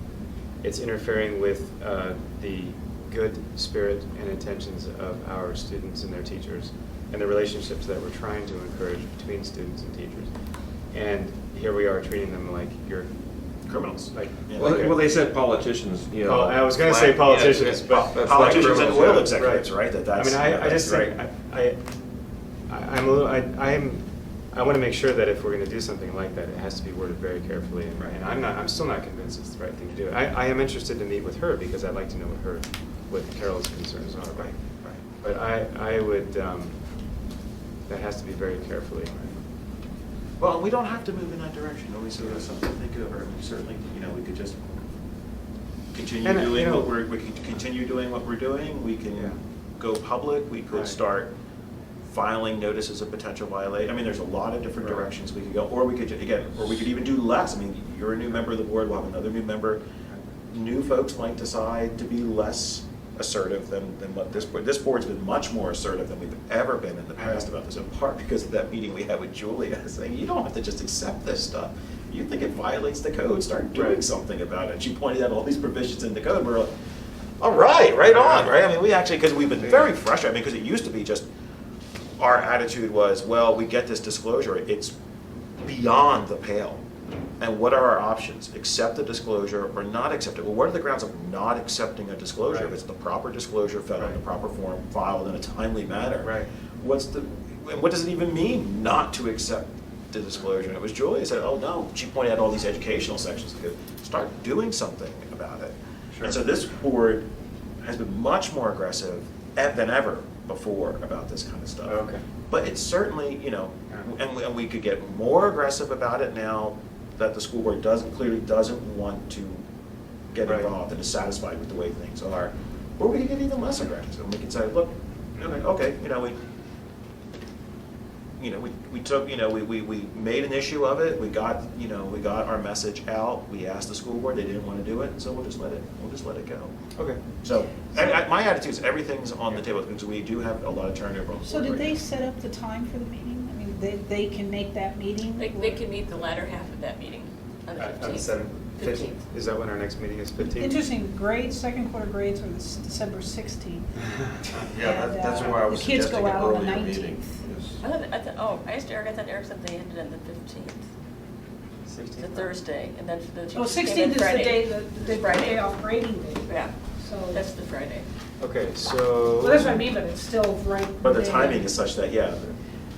It's interfering with the good spirit and intentions of our students and their teachers and the relationships that we're trying to encourage between students and teachers. And here we are treating them like you're
criminals.
Like,
Yeah.
Well, they said politicians, you know.
Oh, I was gonna say politicians, but
that's
Politicians
like
and
criminals,
oil
yeah.
executives, right?
I mean, I just think, I'm a little, I want to make sure that if we're going to do something like that, it has to be worded very carefully. And I'm still not convinced it's the right thing to do. I am interested to meet with her because I'd like to know what Carol's concerns are.
Right, right.
But I would, that has to be very carefully.
Well, we don't have to move in that direction, always so there's something to think over. We certainly, we could just continue
And,
doing we can continue doing what we're doing. We
Yeah.
can go public, we could
Right.
start filing notices of potential violation. I mean, there's a lot of different
Right.
directions we could go, or we could, or we could even do less. I mean, you're a new member of the board, we'll have another new member. New folks might decide to be less assertive than what this board's been much more assertive than we've ever been in the past about this, in part because of that meeting we had with Julia, saying, you don't have to just accept this stuff. You think it violates the code, start doing
Right.
something about it. She pointed out all these provisions in the code, we're like, all right, right on, right? I mean, we actually, because we've been very frustrated, I mean, because it used to be just, our attitude was, well, we get this disclosure, it's beyond the pale. And what are our options? Accept the disclosure or not accept it? Well, what are the grounds of not accepting a disclosure? If
Right.
it's the proper disclosure, fed in the
Right.
proper form, filed in a timely manner.
Right.
And what does it even mean not to accept the disclosure? And it was Julia said, oh, no, she pointed out all these educational sections. Start doing something about it.
Sure.
And so this board has been much more aggressive than ever before about this kind of stuff.
Okay.
But it's certainly, and we could get more aggressive about it now that the school board clearly doesn't want to get
Right.
involved and is satisfied with the way things are. Or we could get even less aggressive, and we could say, look, okay, we took, we made an issue of it, we got our message out, we asked the school board, they didn't want to do it, so we'll just let it go.
Okay.
So, my attitude is everything's on the table, because we do have a lot of turnover on the
So
board
did
right
they
now.
set up the time for the meeting? I mean, they can make that meeting?
They can meet the latter half of that meeting on the 15th.
On the 15th? Is that when our next meeting is 15th?
Interesting, second quarter grades are December 16th.
Yeah,
And,
that's why I was
the kids
suggesting
go
an
out on the
earlier meeting.
19th.
Yes.
I asked Eric, I thought Eric said they ended on the 15th. It's a
16th?
Thursday, and then for the
Oh,
teachers came
16th
in
is the
Friday.
day, the
Friday.
day off grading day.
Yeah,
So,
that's the Friday.
Okay, so.
well, that's what I mean, but it's still right.
But the
there.
timing is such that, yeah,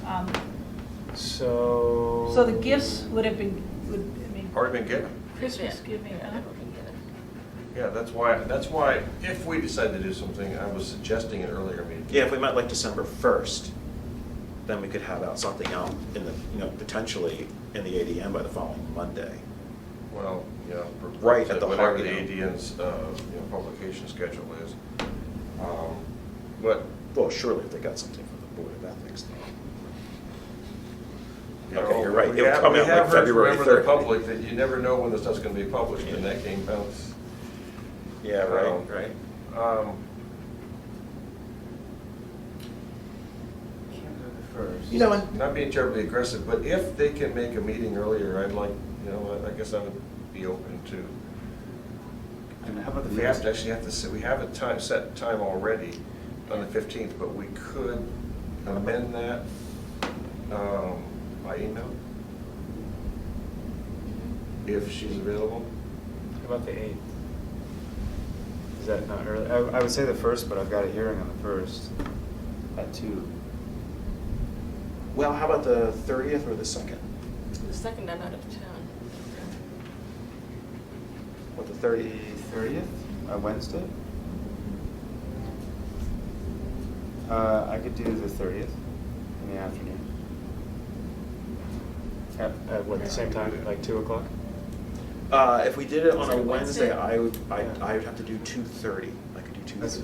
Um,
So.
So the gifts would have been,
Already been given.
Christmas
Yeah,
giving,
yeah,
huh?
they were gonna get it.
Yeah, that's why, if we decide to do something, I was suggesting an earlier meeting.
yeah, if we met like December 1st, then we could have something out in the, potentially in the ADM by the following Monday.
Well,
Right at the
whatever
heart,
the
you know.
ADN's, publication schedule is. But,
Well, surely if they got something from the Board of Ethics.
you
Okay,
know,
you're right.
we
It'll
have,
come
we
out like
have heard from
February
members of the
3rd.
public that you never know when the stuff's gonna be published, and that game bounce.
Yeah,
Um,
right.
Um,
You know, and
Not being terribly aggressive, but if they can make a meeting earlier, I'd like, I guess I would be open to.
And how about the
We have
first?
to actually we have a set time already on the 15th, but we could amend that by email if she's available.
How about the 8th? Is that not early? I would say the 1st, but I've got a hearing on the 1st at 2.
well, how about the 30th or the 2nd?
The second, I'm out of town.
What, the
The
30th?
30th, Wednesday? I could do the 30th in the afternoon. At what, the same time, like 2 o'clock?
If we did it on
Is
a
it a
Wednesday,
Wednesday?
I would have to do 2:30. I could do 2:30.
That's-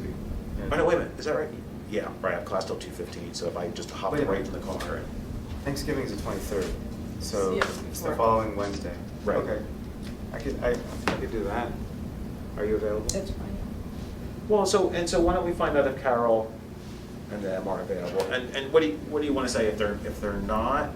Oh, no, wait a minute, is that right? Yeah, right, I have class till 2:15, so if I just hop
Wait a
right
minute.
in the car and.
Thanksgiving is the 23rd, so
Yeah,
it's the
before.
following Wednesday.
Right.
Okay. I could do that. Are you available?
That's fine.
Well, so why don't we find out if Carol and them are available? And what do you want to say if they're not?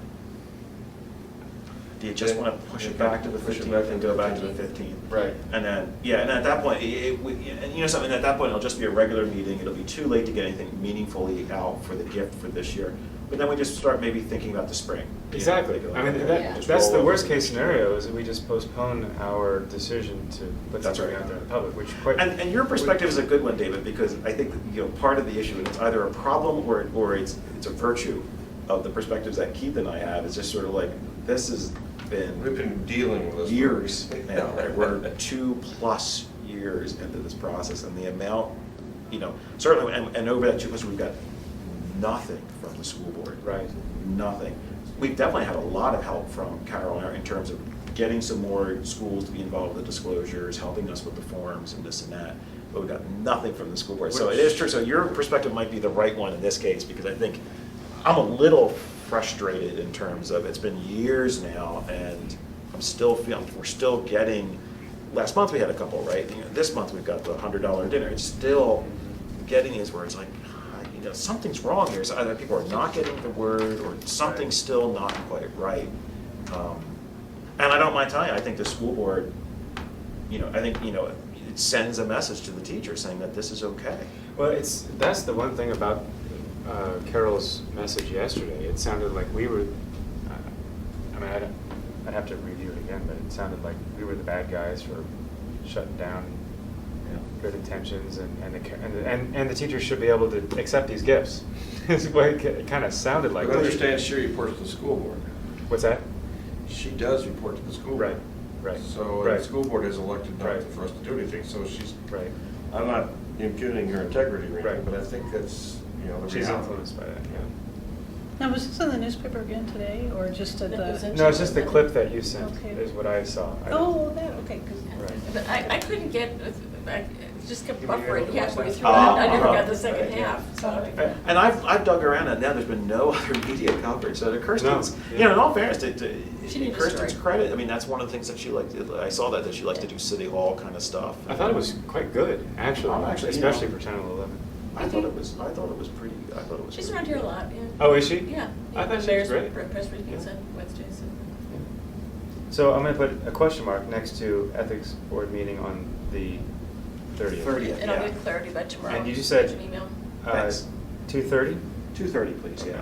Do you just
Then-
want to push it
then
back to the
push it
15th
back
and
to
go
the
back to the
15th.
15th?
Right.
And then, yeah, and at that point, and you know something, at that point, it'll just be a regular meeting. It'll be too late to get anything meaningfully out for the gift for this year. But then we just start maybe thinking about the spring. You know,
Exactly.
like,
I mean,
okay,
Yeah.
just
that's
roll
the
over
worst
to
case
15th.
scenario, is that we just postpone our decision to put
That's
something
right.
out there in the public, which quite.
And your perspective is a good one, David, because I think, you know, part of the issue, and it's either a problem or it's a virtue of the perspectives that Keith and I have, is just sort of like, this has
We've
been
been dealing with this. for
years now, right? We're 2+ years into this process, and the amount, you know, certainly, and over that 2+ years, we've got nothing from the school board.
Right.
Nothing. We've definitely had a lot of help from Carol in terms of getting some more schools to be involved with the disclosures, helping us with the forms and this and that, but we've got nothing from the school board. So it is true, so your perspective might be the right one in this case, because I think I'm a little frustrated in terms of, it's been years now, and I'm still feeling, we're still getting, last month we had a couple, right? You know, this month we've got the $100 dinner. It's still getting these where it's like, you know, something's wrong here. So either people are not getting the word, or something's still not quite right. And I don't mind telling you, I think the school board, you know, I think, you know, it sends a message to the teacher saying that this is okay.
Well, that's the one thing about Carol's message yesterday. It sounded like we were, I mean, I'd have to review it again, but it sounded like we were the bad guys for shutting down good intentions, and the teachers should be able to accept these gifts. Is what it kind of sounded like.
But understand, she reports to the school board.
What's that?
She does report to the school board.
Right, right.
So
Right.
the school board is elected not
Right.
for us to do anything, so she's,
Right.
I'm not impugning her integrity or anything,
Right.
but I think that's, you know, the
She's
reality.
influenced by that, yeah.
Now, was this in the newspaper again today, or just at
It was
the?
in-
No, it's just the clip that you sent,
Okay.
is what I saw.
Oh, that, okay, 'cause
Right.
But I couldn't get, I just kept
You were able
buffering
to watch
halfway
that?
through, I never
Oh,
got the second
right, yeah.
half, so.
And I've dug around, and now there's been no other media coverage. So to Kirsten's,
No,
you know,
yeah.
in all fairness,
She did a
Kirsten's
story.
credit, I mean, that's one of the things that she liked. I saw that she liked to do city hall kind of stuff.
I thought it was quite good, actually,
Oh, actually, you
especially
know.
for Channel 11.
I thought it was pretty. I thought it was.
She's
pretty
around here a
good.
lot, yeah.
Oh, is she?
Yeah.
I thought she was
Mayor's
great.
Press briefings
Yeah.
on Wednesdays.
So I'm going to put a question mark next to ethics board meeting on the 30th.
30th,
And I'll
yeah.
get clarity by tomorrow.
And you just said,
An email.
Thanks.
2:30?
2:30, please, yeah.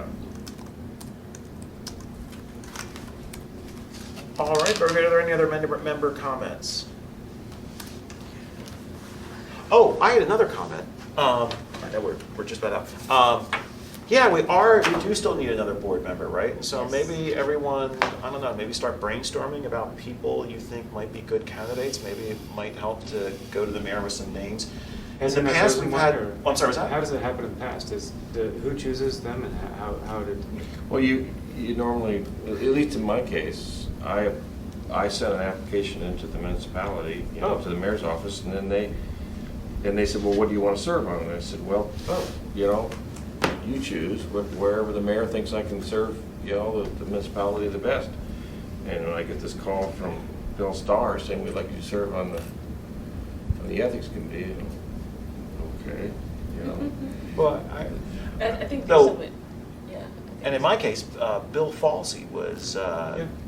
All right, very good. Are there any other member comments? Oh, I had another comment. I know we're just about out. Yeah, we do still need another board member, right? And so
Yes.
maybe everyone, I don't know, maybe start brainstorming about people you think might be good candidates. Maybe it might help to go to the mayor with some names.
Has
In the
been a
past,
chosen
we've
one,
had,
or-
oh, I'm sorry, was that?
How does it happen in the past? Who chooses them, and how did?
Well, you normally, at least in my case, I sent an application into the municipality, you know,
Oh.
to the mayor's office, and then they said, well, what do you want to serve on? And I said, well, you know, you choose wherever the mayor thinks I can serve, you know, the municipality the best. And when I get this call from Bill Starr saying we'd like you to serve on the ethics committee, okay, you know.
Well,
I think
No.
there's something, yeah. I think
And in my case, Bill Falsey was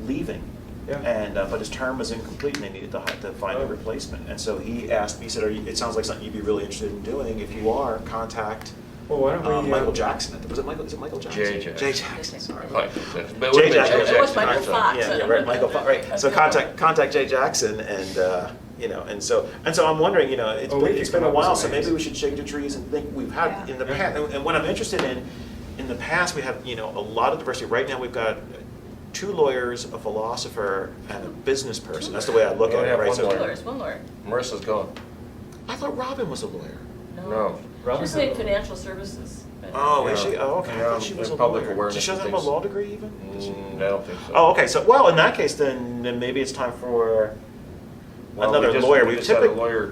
leaving,
Yeah.
and but his term was incomplete, and they needed to find a
Oh.
replacement. And so he asked me, he said, it sounds like something you'd be really interested in doing. If you are, contact
well, why don't we?
Michael Jackson. Is it Michael Jackson?
Jay Jackson.
Jay Jackson, sorry.
But
Jay Jackson.
It was Michael
Jackson.
Fox.
Yeah, right, Michael Fox, right. So contact Jay Jackson, and you know, and so I'm wondering, you know,
Oh, we
it's
could
been
come
a
up with
while,
some
so maybe
names.
we should shake the trees and think we've had
Yeah.
in the past. And what I'm interested in the past, we have, you know, a lot of diversity. Right now, we've got 2 lawyers, a philosopher, and a business person. That's the way I look
We
at
only
it,
have
right?
one
So
One
lawyer.
lawyer, one lawyer.
Marissa's gone.
I thought Robin was a lawyer.
No.
Robin's
She's in
not-
financial services. but-
Oh, is
Yeah.
she? Oh, okay. I
Yeah,
thought she was a
and public
lawyer.
awareness
She doesn't
and
have a
things.
law degree even? Does she?
I don't think so.
Oh, okay. So, well, in that case, then maybe it's time for
Well,
another
we just-
lawyer.
We
We've
just had a
typically,
lawyer.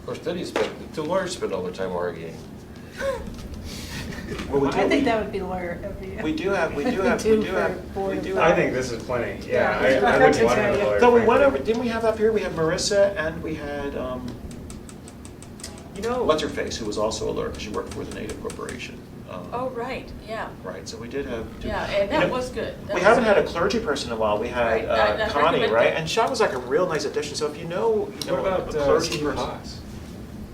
Of course, then the 2 lawyers spend all their time arguing.
well, we do,
I think that would be lawyer every year.
we do have, we do
For
have,
board
we
of-
do
I
have.
think this is plenty. Yeah,
Yeah,
I
that's
wouldn't want
okay.
another lawyer.
So we went
frankly.
over, didn't we have up here, we had Marissa and we had, you know, what's her face, who was also a lawyer, because she worked for the Native Corporation.
Oh, right, yeah.
Right, so we did have.
Yeah, and
You
that
know,
was good. That
We
was
haven't had a
good.
clergy person in a while. We had
Right, I
Connie,
recommend
right?
that.
And Sean was like a real nice addition. So if you know
What about
a clergy
Steve
person.
Haas?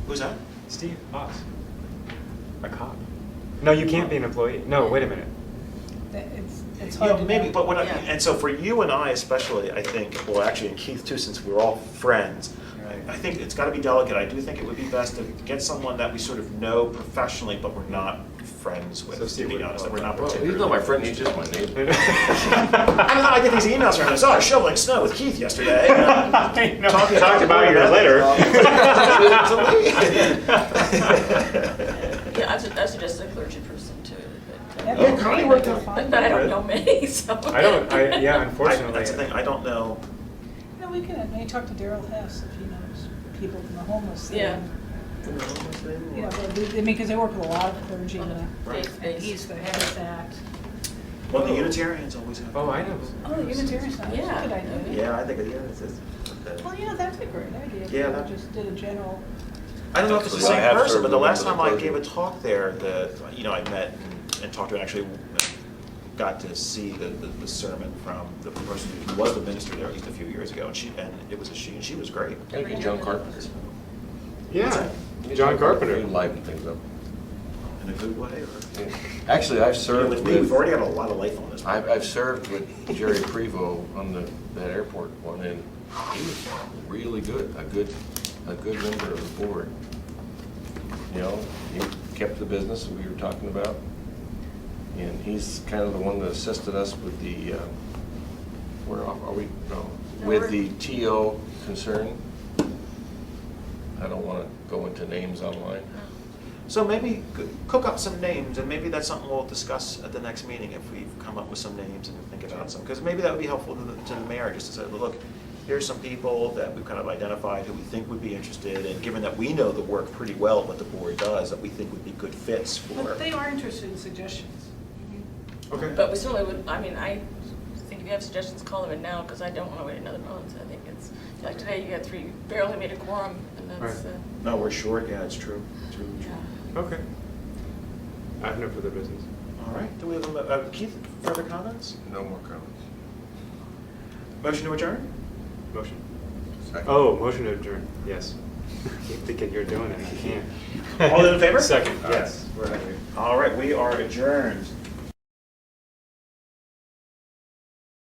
Who's that?
Steve Haas. A cop. No, you can't be an employee. No, wait a minute.
It's
You
hard
know,
to
maybe,
know.
but
Yeah.
and so for you and I especially, I think, well, actually, and Keith too, since we're all friends,
Right.
I think it's got to be delicate. I do think it would be best to get someone that we sort of know professionally, but we're not friends with.
So
To
Steve
be
would
honest, that we're not
Well,
particularly.
he's not my friend, he's just my neighbor.
I get these emails from him. Oh, I was shoveling snow with Keith yesterday.
I know.
Talked
about your letter.
Yeah, I suggest a clergy person too. but,
That-
Yeah,
that
Connie
may
worked
be
out
fine.
But I don't know many, so.
Yeah,
I-
unfortunately.
That's the thing, I don't know.
You know, we can, maybe talk to Daryl Hess if he knows people from the homeless thing.
Yeah.
You know, I mean, because they work with a lot of clergy,
On a
Right.
faith-based.
he's the head of that.
Well, the Unitarians always have.
Oh, I know.
Oh, the Unitarian Center, that's
Yeah.
a good idea.
Yeah, I think, it's
Well, yeah, that's a great idea. If
Yeah,
we
that-
just did a general,
I don't know if it's the
Actually, I
same
have
person,
served
but the
with
last
one
time
of the
I gave a
clergy.
talk there, I met and talked to and actually got to see the sermon from the person who was the minister there at least a few years ago, and it was a she, and she was great.
Thank you, John Carpenter.
What's
Yeah,
that?
John Carpenter.
You liven things up.
In a good way, or?
Actually, I've
You know,
served
with me, we've
with,
already got a lot of life on this.
I've served with Jerry Prevost on that airport one, and he was really good, a good member of the board. You know, he kept the business that we were talking about, and he's kind of the one that assisted us with the, where are we, no, with the TO concern. I don't want to go into names online.
So maybe cook up some names, and maybe that's something we'll discuss at the next meeting if we've come up with some names and think about some. Because maybe that would be helpful to the mayor, just to say, look, here's some people that we've kind of identified who we think would be interested, and given that we know the work pretty well, what the board does, that we think would be good fits for.
but they are interested in suggestions.
Okay.
But we certainly would, I mean, I think if you have suggestions, call them in now, because I don't want to wait another month. I think it's, like today, you had three, barely made a quorum, and that's,
Right.
No, we're short, yeah, it's true. True.
yeah.
Okay. I have no further business.
All right, do we have, Keith, further comments?
No more comments.
Motion to adjourn?
Motion.
Second.
Oh, motion to adjourn, yes. Keep thinking you're doing it, I can't.
All in favor?
Second, yes. We're out of here.
All right, we are adjourned.